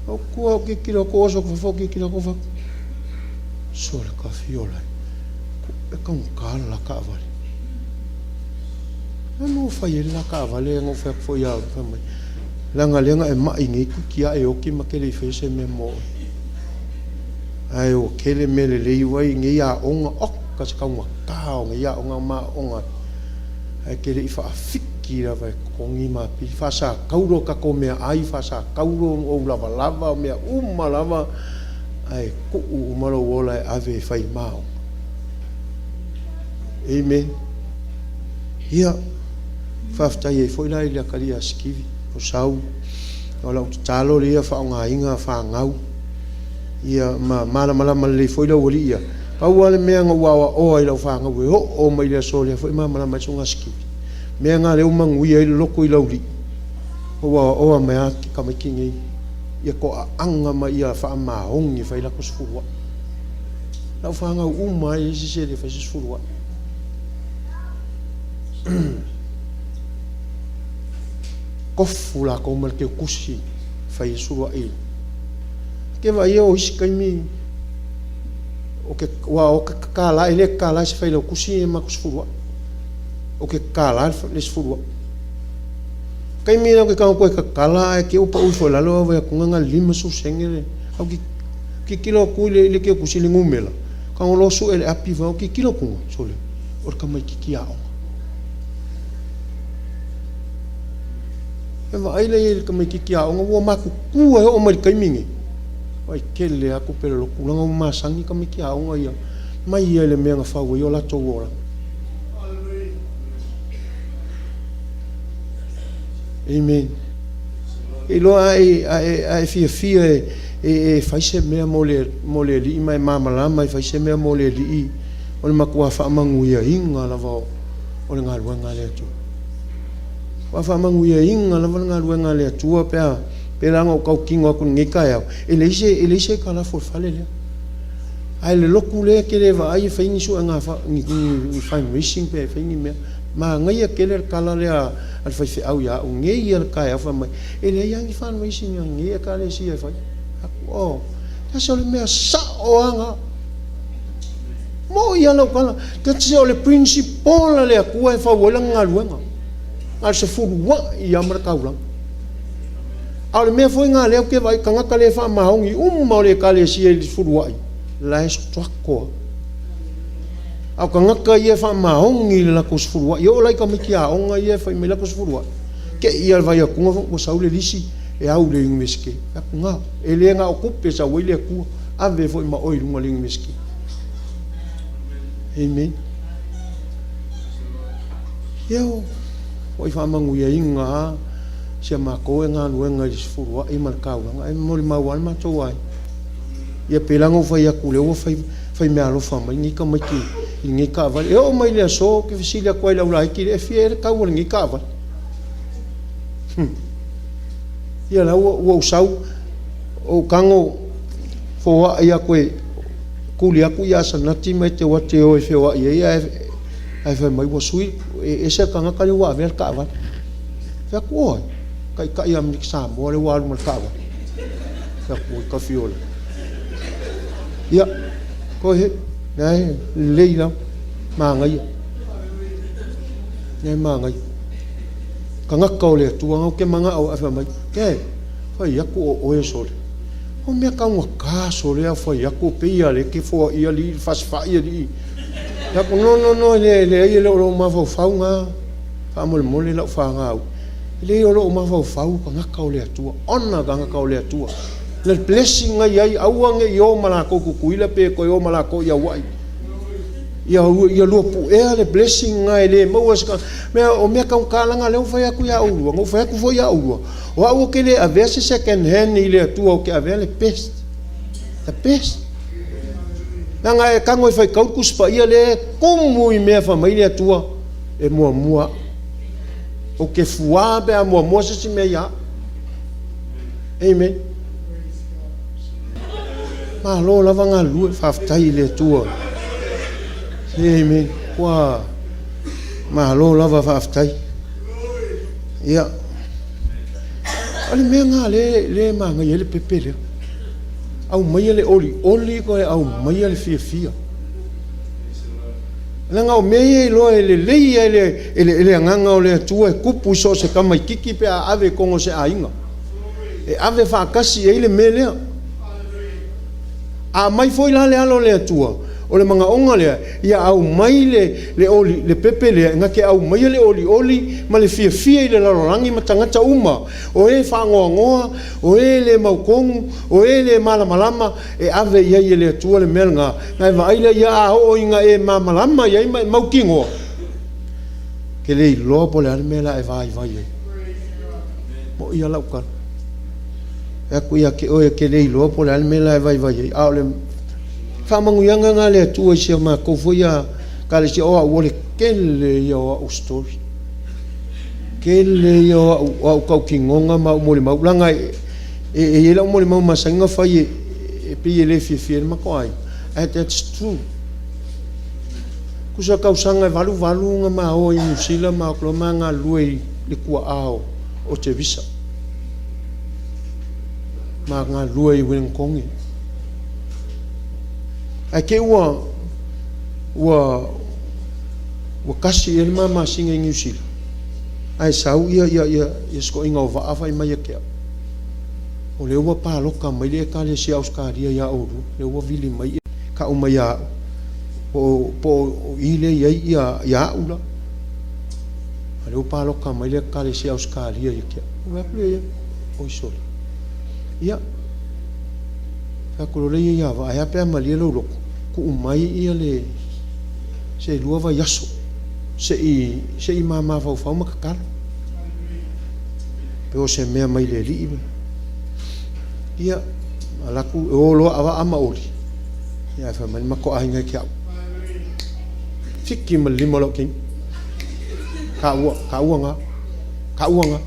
O kua o ke kilo ko oso kwa whoki kilo ko whaku. Sorry ka fiolai. E ka ngukala la ka vale. Ano whai la ka vale ngau whak fo ia whamai. Langa lenga e mai ngai kukia e oki makele i whese me mo. Ai o kele mele lei wai ngai a onga oka se kaunga kao ngai a onga ma onga. Ai kele i whaafiki ra vai kongi ma pi. Whasa kauro kako mea ai whasa kauro o lava mea lava. Ai kuu umaro wola e ave whai mao. Amen. Ia whaftai e foi lai lea karia skivi o sau o lau talo lea whaonga inga whaangau ia malama le foi lau wali ia pau ale mea nga wawa o ai lau whaangau e o mai lea so lea foi malama sunga skivi mea nga leo mangui ai loko i lau li o wawa o a mea ki kamakingi ia ko a anga ma ia whaamahongi whai lako sfurua lau whaangau umai isi se le whai sfurua kofu la ko mal ke kusi fai surua e ke vai o iskaimi o ke wa o ke kala ele kala se fai lo kusi e ma kusfurua o ke kala le sfurua kai mira ke ka ko kala e ke upa ufo la lo va ko nga lima su sengere au ki kilo ku le ke kusi le ngumela ka lo su ele api va ki kilo ku sole or ka mai ki kiao e vai le ka mai ki kiao nga wa ma ku o mai kai mingi Ai kele aku pele lo kulanga o masangi ka miki aonga ia. Mai ia le mea ngawhau i o lato ora. Amen. E loa ai fia e faise mea mo le li mai mamalama e faise mea mo le li o le makua whaamangu ia inga lava o le ngā ruenga le atu. Wa whaamangu ia inga lava le ngā ruenga le atua pe langa o kau kingo aku ngika au. E le ise ka la fale lea. Ai le loku lea ke le wa ai whaingi su ngā whaingi racing pe whaingi mea. Ma ngai ke le kala lea al whaife au ia o ngei ia kai au whamai. E le iangi whaingi racing ia ngei ka le si e whai. Oh, that's all me sa oanga. Mo ia no kala. That's all the principle le ku e fa wala ngaluanga. Al se fu wa ia mar kaulang. Al me foi nga le ke vai kanga kale fa maongi mo le kale si e fu wa. La es twako. Au kanga ka ia fa maongi la ko fu wa. Yo lai ka miki a onga ia fa me la ko fu wa. Ke ia vai ku ngo sa le lisi. E au le ingimeski aku nga e le nga okupe sa wile ku ave foi ma oi lunga le ingimeski. Amen. Yo oi fa mangu ia inga se ma ko nga luenga i furu ai markau nga ai mo le mawal ma to ai ia pelango foi aku le o foi me alo fa mai ni ka mai ki ni ka va e o mai le so ke fisilia ko ai la ki e fier ka o ni ka va ia la o sau o kango fo ia koe kuli aku ia sanati mai te wate o e feo ia ai fa mai wasui e se kanga ka le wa ver ka va fa ko kai ka ia mik sa mo le wa mal ka va fa ko ka fiola ia ko he nei leila ma ngai nei ma ngai kanga ka le tu nga ke manga au fa mai ke fa ia ko o e so o me ka un ka so le fa ia ko pe ia le ke fo ia li fas fa ia li ya ko no le lo ma fa nga fa mo le lo fa nga le lo ma fa ka nga ka le tu ona ka nga ka le tu le blessing nga ia au nga yo mala ko kuila pe ko yo mala ko ia wai ia lo pu e le blessing nga ele mo was ka me o me ka langa le fa ku ya u ngo fa ku fo ya u o au ke le ave se second hand ile tu o ke ave le best the best nga e ka ngo fa ka ku spa ia le como i me fa mai le tu e mo o ke fua be mo se me ya amen ma lo la vanga lu fa tai le tu amen qua ma lo lava fa aftai ia ali me nga le ma nga le pepe le au mai le oli ko au mai le fia nga o me lo le nganga o le tu e kupu so se kama kiki pe ave kongo se ainga e ave fa kasi e le mele a mai foi la le alo le tua o le manga onga le ia au mai le oli le pepe le nga ke au mai le oli ma le fia le larangi ma tangata uma o e fa ngoa o e le maukong o e le malama e ave ia le tua le melnga ngai va ile ia o inga e malama ia mai maukingo ke le lo po le mela e vai mo ia la ka e ku ia ke o ke le lo po le mela e vai a le fa manguyanga nga le tu e se ma ko foia ka le se o le kele yo o story kele yo o ka kingonga ma mo le maulanga e la mo le ma masanga fa e pe le fi ma ko ai that's true kusa ka usanga valu nga ma o i sila ma ko manga lui le ku ao o te visa ma nga lui wen kongi ai ke wa kasi el mama singa New Zealand ai sau ia sko inga va afa mai ke o le wa pa loka mai le ka le si auskaria ya o le wa vili mai ka o mai ya po ile ya ula le pa loka mai le ka le si auskaria ke wa ple o so ia Aku le ia va ia pe ma le lo ku mai ia le se lua va yaso se i mama fa ma ka pe o se mea mai le li ia ala ku o lo ava ama oli ia fa mai ma ko ai ngai kia fiki ma limo lo king ka uanga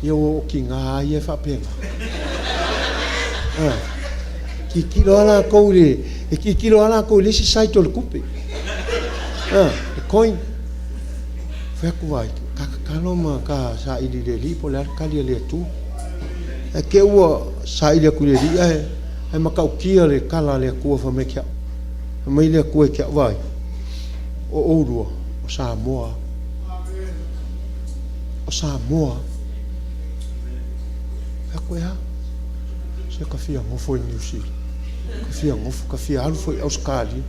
ia o kinga ia fa penga ki kilo ala ko le e ki kilo ala ko le si sai to le kupe coin fa ku vai ka no ma ka sa i le li po la ka le tu e ke o sa i le ku le li ai ma ka kia le kala le ku fa me kia mai le ku e kia vai o o Samoa ko ya se ka fia ngo foi New Zealand ka fia alu foi Australia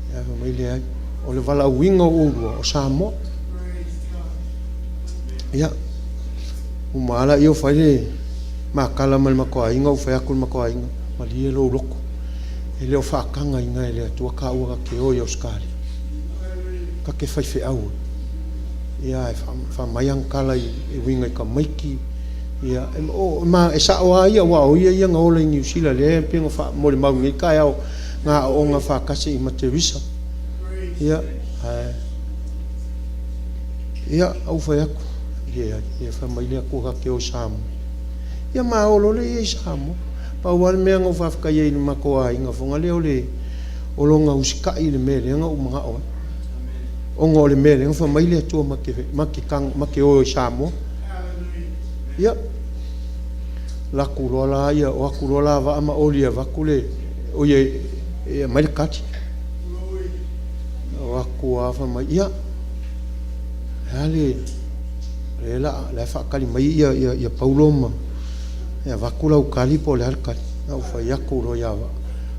ya mai le ai o le vala winga o Samoa ya o mala io fai le ma kala mal ma ko ainga o fai akul ma ko ainga ma li lo loko ele o fa kanga inga ele tu ka o ke o Australia ka ke fai fe au ia fa mayang kala i winga ka maiki ia o ma esa o ia wa o ia nga o le New Zealand le pingo fa mo le mau ngi ka ia nga o nga fa kasi i matevisa ia au fa aku ia fa mai le ko ka ke o Samu ia ma o lo le Samu pa wal me nga fa ka ia ni ma ko ai nga fonga le o lo nga usika i le me nga o mga o ngo le me nga fa mai le tu ma ke o Samu ia la kulola ia o kulola va ama olia va kule o ye mai kati o aku ava mai ia hale la fa kali mai ia pauloma ia va kula o kali po le halka au fa ia kulo ia va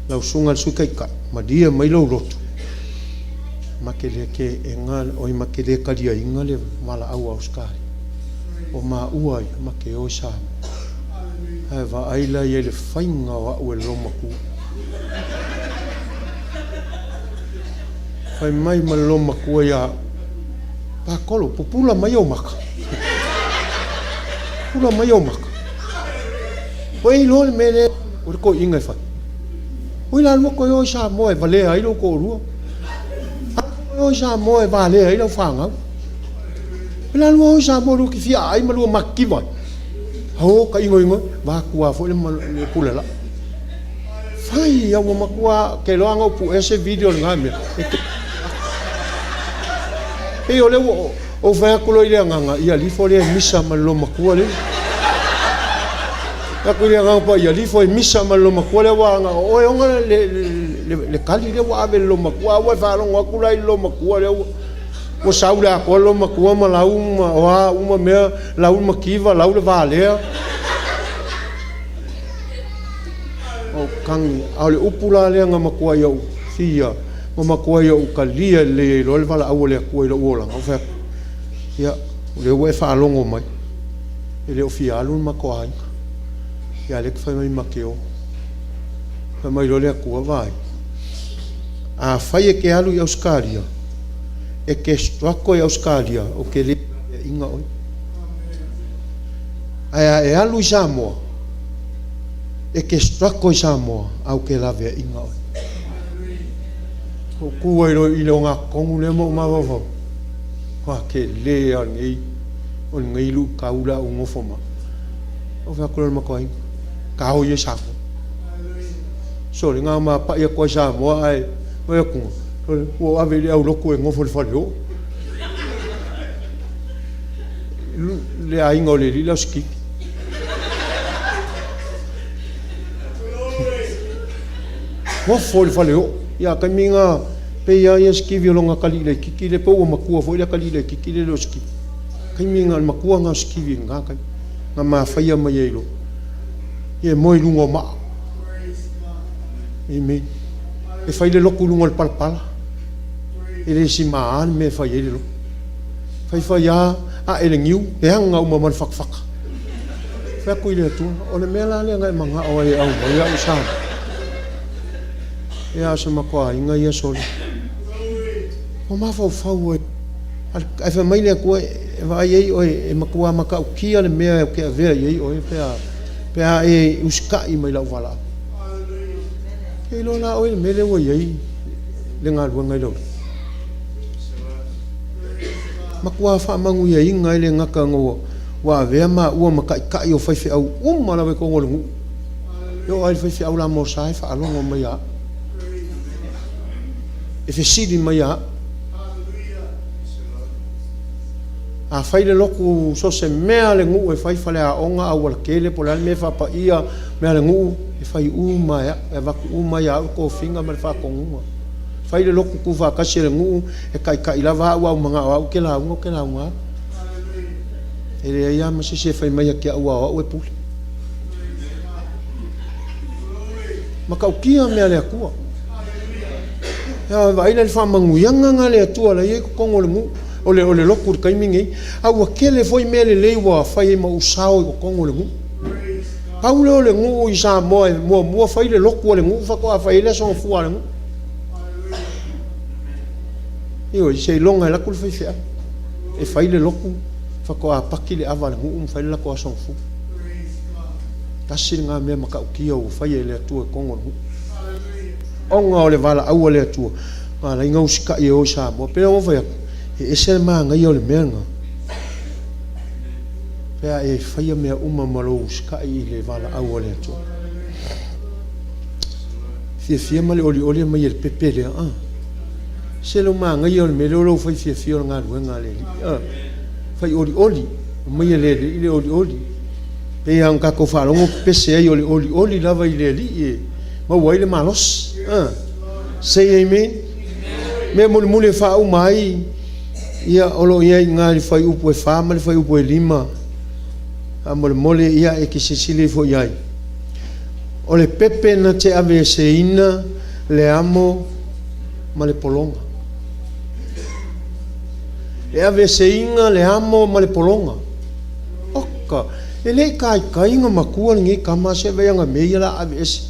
la sunga su kai ka ma dia mai lo roto makele ke engal o makele kalia ingale mala au auskari o ma ua ma ke o sa ai va aila ye le fainga wa o lo maku fai mai ma lo maku ya pa kolo popula mai o maka pula mai o maka oi lo me le o ko inga fa oi la mo ko yo sa mo e vale ai lo ko ru o sa mo e vale ai lo fanga pela lo sa mo lu ki fia ai ma lu makki vai ho ka ingo va kua fo le pula la fai ya mo makua ke lo anga pu ese video nga me e o le o va ku lo ile nga ia li fo le misa ma lo makua le ka ku le nga pa ia li fo misa ma lo makua le wa nga o nga le kali le wa be lo makua wa fa lo nga ku lai lo makua le o saula ko lo makua ma la uma me la uma kiva la le vale o kangi ale upula le nga makua yo fia o makua yo kalia le lo vala au le ko lo ola o fa ya le we fa longo mai ele o fia lu makua ya le fa mai makeo fa mai lo le ko vai a fai ke alu ya Australia e ke strako e Australia o ke le inga oi ai e alu Samoa e ke strako Samoa au ke lave inga oi o ku ai lo i lo nga kongu le mo ma va wa ke le ngai o ngai lu kaula o ngofoma o va ko ma ko ai ka o ye sa so le nga ma pa ye ko Samoa ai o ku o ave le au loko e ngofo le falio le ai ngole li la ski ngofo le falio ya kaminga pe ya ski violonga kali le kiki le po makua fo le kali le kiki le lo ski kaminga makua nga ski vi nga ka nga ma faia mai elo ye moi lungo ma imi e fai le loko lungo le palpala ele si maan me fai ele lo fai ya a ele ngiu e hanga uma man fak Fa ku ile tu o le mela le ngai manga o ai au ia usa. Ia se makwa inga ia soli. O ma fa oi. Ai fa mai le ku e vai ai oi e makua maka kia le mea ke ave ai oi pe a e uska I mai la wala. E lo na oi me le oi ai le nga lu ngai lo. Makua fa mangu ia inga le ngaka ngo wa ve ma ua maka ka yo fa fe au ma la ko ngol yo ai fa fe au la mo sai fa alongo mai ya e fe sidi mai ya a fai le loku so se mea le ngu e fai fale a onga au al kele po la me fa pa ia mea le ngu e fai uma ya e va uma ya ko finga mal fa ko ngu fai le loku ku fa ka se le ngu e kai la va au manga au ke la nga e le ia ma se fai mai ke au au e pu ma ka kia mea le ku ya vai le fa mangu yanga nga le tu ala ye ko ngol ngu ole loku kai mingi au kele foi mele le wa fai ma usao ko kongo le ngu paulo le ngu isa mo fai le loku le ngu fa ko fai le son fu ale ngu io sei longa la kul fai fia e fai le loku fa ko apaki le ava le ngu fai la ko son fu kasi nga me maka kia o fai le tu kongo ngu onga ole vala au le tu ala inga usika e o sa mo pe o fai e se ma nga yo le menga pea e faia mea uma malo ska I le vala au le to fia male oli mai le pepe le se lo ma nga yo le melo fai fia nga ruenga le fai oli mai le oli pe ang ka ko fa longo pese ai oli lava I le li ma wai le malos say amen me mule fa u mai ia olo ia ngali fai upo e fama le fai upo e lima mole ia e ki sisili fo iai o le pepe na te ave seina le amo ma le polonga e ave seinga le amo ma le polonga oka e le kai nga makua ngi kama se veanga meia la ave ese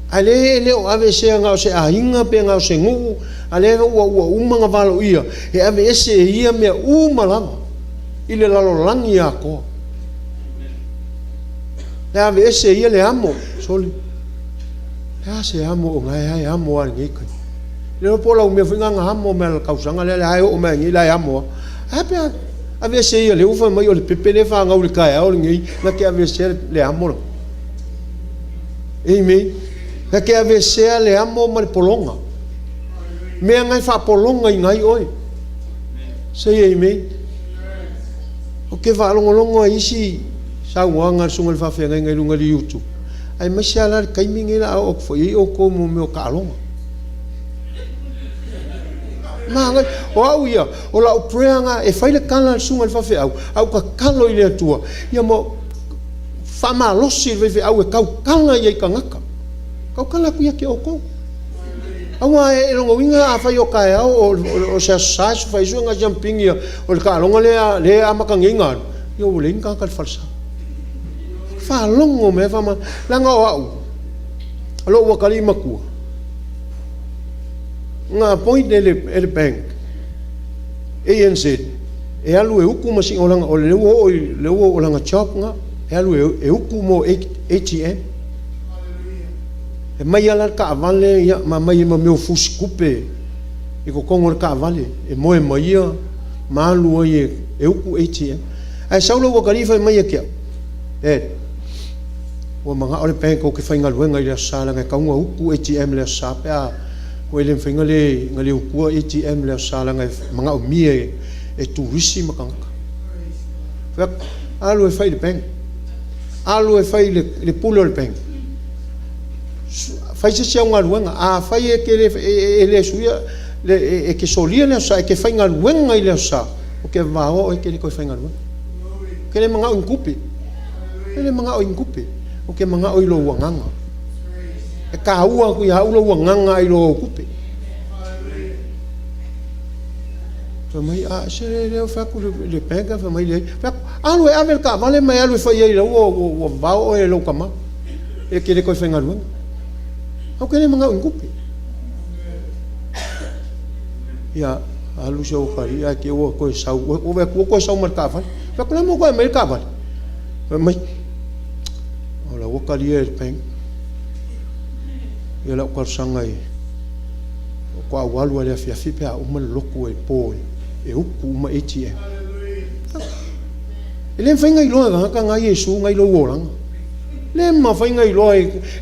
ale le o ave se nga o se ainga pe nga o se ngu ale o nga valo ia e ave ese ia me malama ile lalo langi ako e ave ese ia le amo soli e se amo o ngai amo al ngi kai le pola o me finga nga amo me kausanga le ai o me ngi la amo ape ave ese ia le ufa mai o le pepe le fa nga o le kai o ngi na ke ave ese le amo amen na ke ave ese le amo ma le polonga me ngai fa polonga ngai oi sei amen o ke va longo isi sa wanga sungal fa fe ngai lunga li YouTube ai mashala kai mingi la o foi o ko mo me o kalonga ma ngai o au ia o la o preanga e fai le kana sungal fa fe au ka kalo ile tua ia mo fa ma losi ve au e kau kanga ia kangaka kau kala ku ia ke o ko awa e longo winga a fai o kai au o se sa fai sunga jumping ia o le kalonga le amaka nginga yo le inga ka falsa fa longo me fa ma langa o au alo wa kali maku nga point ele bank ANZ e alu e uku masi olanga o le o langa chop nga e alu e uku mo ATM e mai ala ka vale ya ma mai ma meu fusi kupe e ko kongo ka vale e moe mai ma alu e uku ATM ai saulo wa kali fa mai ke o manga ole pe ko ke fainga luenga ile sala nga kaunga uku ATM le sa pe a ko ile fainga le ngali uku ATM le sala nga manga o mie e turisi makanga fa alu e fai le pen alu e fai le pulo le pen fai se nga luenga a fai e ke le suia le e ke solia le sa e ke fainga luenga ile sa o ke va o e ke ko fainga luenga ke le manga o inkupi ele manga o inkupi o ke manga o ilo wanganga e ka ua ku ya ulo wanganga ilo kupe mai a se le fa ku le pega fa mai le fa alu e ave ka vale mai alu fa ye o va o e lo kama e ke le ko fenga lu au ke le manga ngupi ya alu se o kari a ke o ko sau o ve ko sau mar ka fa fa ko mo ko mai ka va mai o la o kari e peng ya la ko sangai ko awalu ale fia fi pe a uma loku e po e uku uma etie ele fainga i loa ka nga Yesu ngai lo wolang le ma fainga i loa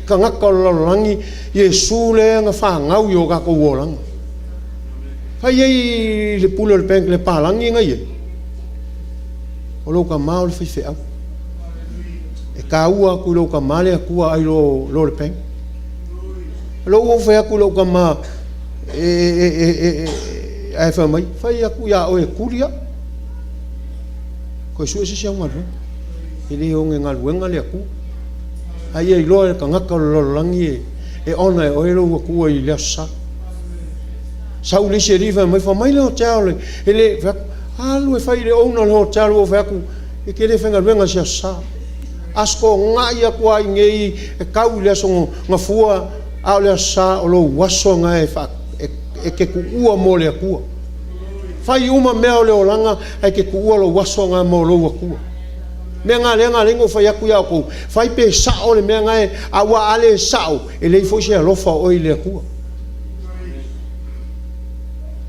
ka nga ka langi Yesu le nga fa ngau yo ka ko wolang fa ye le pulo le peng le palangi ngai o lo ka mau le fi au e ka ua ku lo ka male ku ai lo le peng lo o fa ku lo ka ma ai fa mai fai aku ya o e kuria ko su se ngal ele o ngal wenga le aku ai e lo ka ngaka lo langi e ona o lo ku i le sa sau le sherifa mai fa mai le tau ele va alu e fai le ona lo tau o fa ku e ke le fenga wenga sa asko ngai aku ai ngei e kau le so ngafua a le sa o lo waso ngai fa e ke ku ua mo le akua fai uma mea o le olanga ai ke ku ua lo waso nga mo lo akua mea ngā lenga lengo fai aku ia kou fai pe sao le mea ngai awa ale sao e lei fo se alofa o i le akua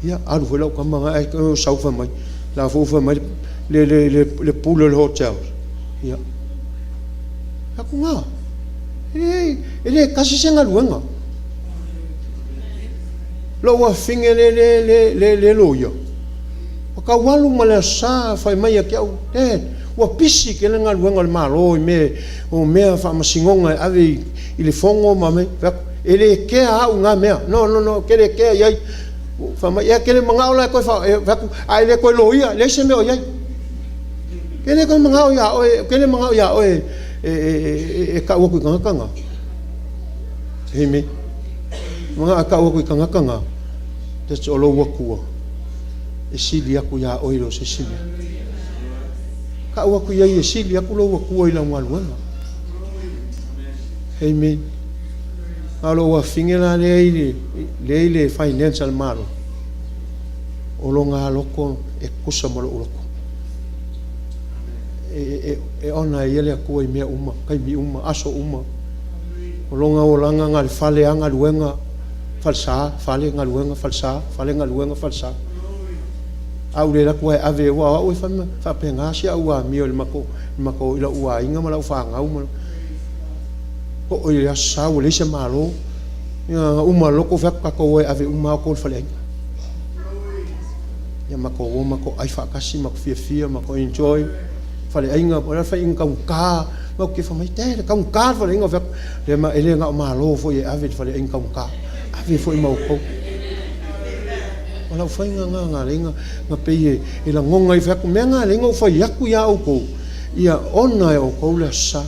ia alu foi lau kamanga ai ko sau fa mai la fo fa mai le pulo le hotel ia aku nga ele kasi senga luenga lo wa finge le loyo o ka walu mala sa fai mai ke au wa pisi ke le ngal wenga malo me o me fa masingonga ave ile fongo mame ele ke a nga me no ke le ke ai fa mai ke le manga ola ko fa ai le ko loia le se me o ai ke le ko manga o ya o ke le manga o ya o e ka wo ku kanga himi mga akawa ko kanga te solo wakua e sili aku ya oilo se sili ka wa ku ya e sili aku lo wakua ila ngwaluanga amen alo wa fingela le financial malo olo nga loko e kusa malo loko e ona yele aku i me uma kai mi uma aso uma olonga olanga ngal fale anga luenga falsa fale ngal luenga falsa fale ngal luenga falsa au le la ko ave wa o fa penga sia wa mi o mako ila wa inga mala fa nga uma ko o ya sa o le se malo ya uma loko fa ka ko ave uma ko fale ya mako ai fa kasi mako fia mako enjoy fale inga ora fa inga ka mau ke famai te ka ka fa inga fa le ma ele nga malo fo ye ave fa le inga ka ave fo mau ko wala fa nga lenga nga pe ye ila ngonga i fa ku menga lenga fa yaku ya o ko ia ona o ko la sa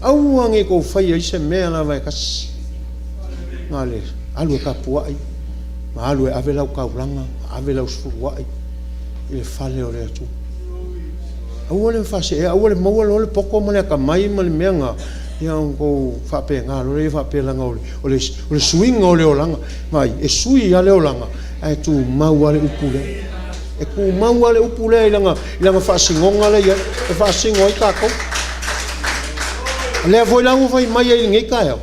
au ange ko fa ye se me la vai kas ngale alu ka puai ma alu ave la ka ulanga ave la usfuai ile fale o le tu awole fase awole mawole ole poko male ka mai male menga ia ko fa pe nga lo le fa pe langa ole swing ole olanga mai e sui ale olanga ai tu mawale upule e ku mawale upule langa fa singonga le e fa singo i ka ko le voi langu vai mai e ngai ka ya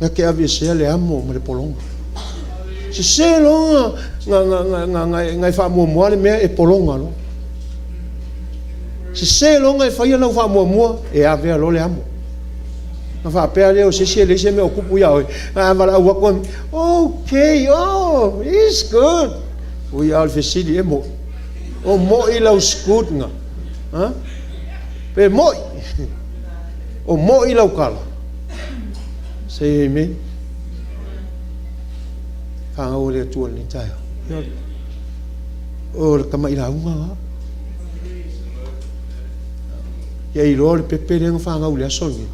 na ke avise le amo male polonga se longa nga fa mo le me e polonga lo se longa e faia lau fa mo e ave lo le amo na fa pe ale o se le se me ocupo ya a vala o ko okay oh it's good we all facility mo o mo i lau skut nga ha pe mo o mo i lau kala se me fa o le tu ni tai o kama ila uma e ai lo le pepe le fa nga ule songi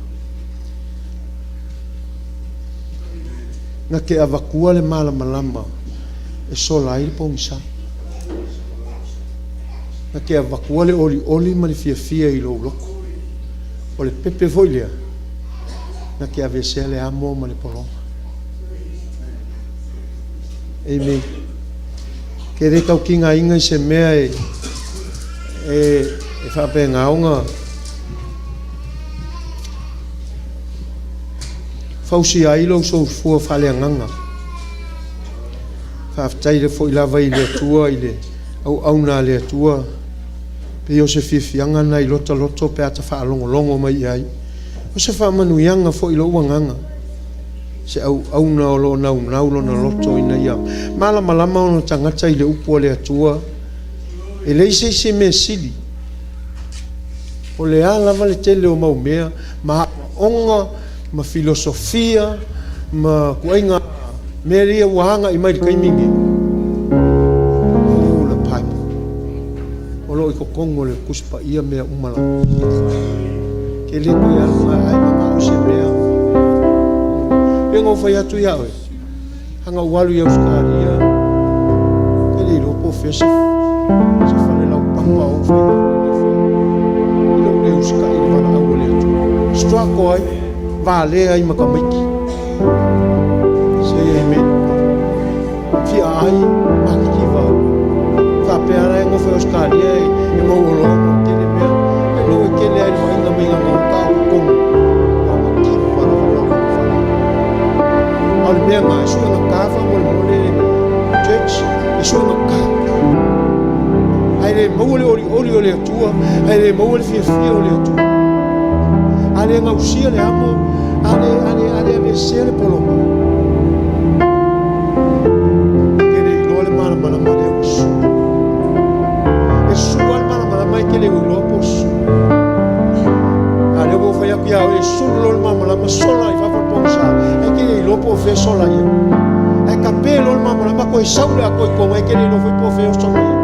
na ke avakua le mala malama e sola ai le pomisa na ke avakua le oli ma le fiafia i lou loko o le pepe foi lea na ke avesea le amo ma le pologa amen ke re taukigaʻiga i se mea e faapegaoga fausia ai lou soufua faaleagaga faafetai le foʻi lava i le atua i le auauna a le atua pe o se fiafiaga na i lotaloto pe ata faalogologo mai ai o se faamanuiaga foʻi lou agaga se auauna o loo naunau lona loto ina ia malamalama ona tagata i le upu o le atua e leise i se mea sili o le a lava le tele o maumea ma onga ma filosofia ma kuaiga mea lia uahaga i mai le kaimiga o le pai o loo i kokogo le kusipaia mea umala ke le koe aluga ai mamao se mea e ngofai atu ia oe hanga ualu i Australia ke le ilopo fesa se fale lau papa o fai ilo le uska i le wana au le atu strako ai vale ai makamaiki se amen fia ai makiki vau whapea e ngofai Australia e ngauolo ke le mea e lo e ke le ai wainga minga ngau tau kongu mea ngā sua ngā kāwha mole church e sua ngā kā ai le maua le ori o le atua ai le maua le fiafia o le atua ai le ngausia le amo ale avesea le poloma ke le iloa le malamalama le ausu e sua le malamalama i ke le iloa posu a le wofai aku iau e sulu le malamalama sola i whawhaponsa lopo fe sola ia e kapelo mama ma ko saule a ko ko mai ke no foi po fe sola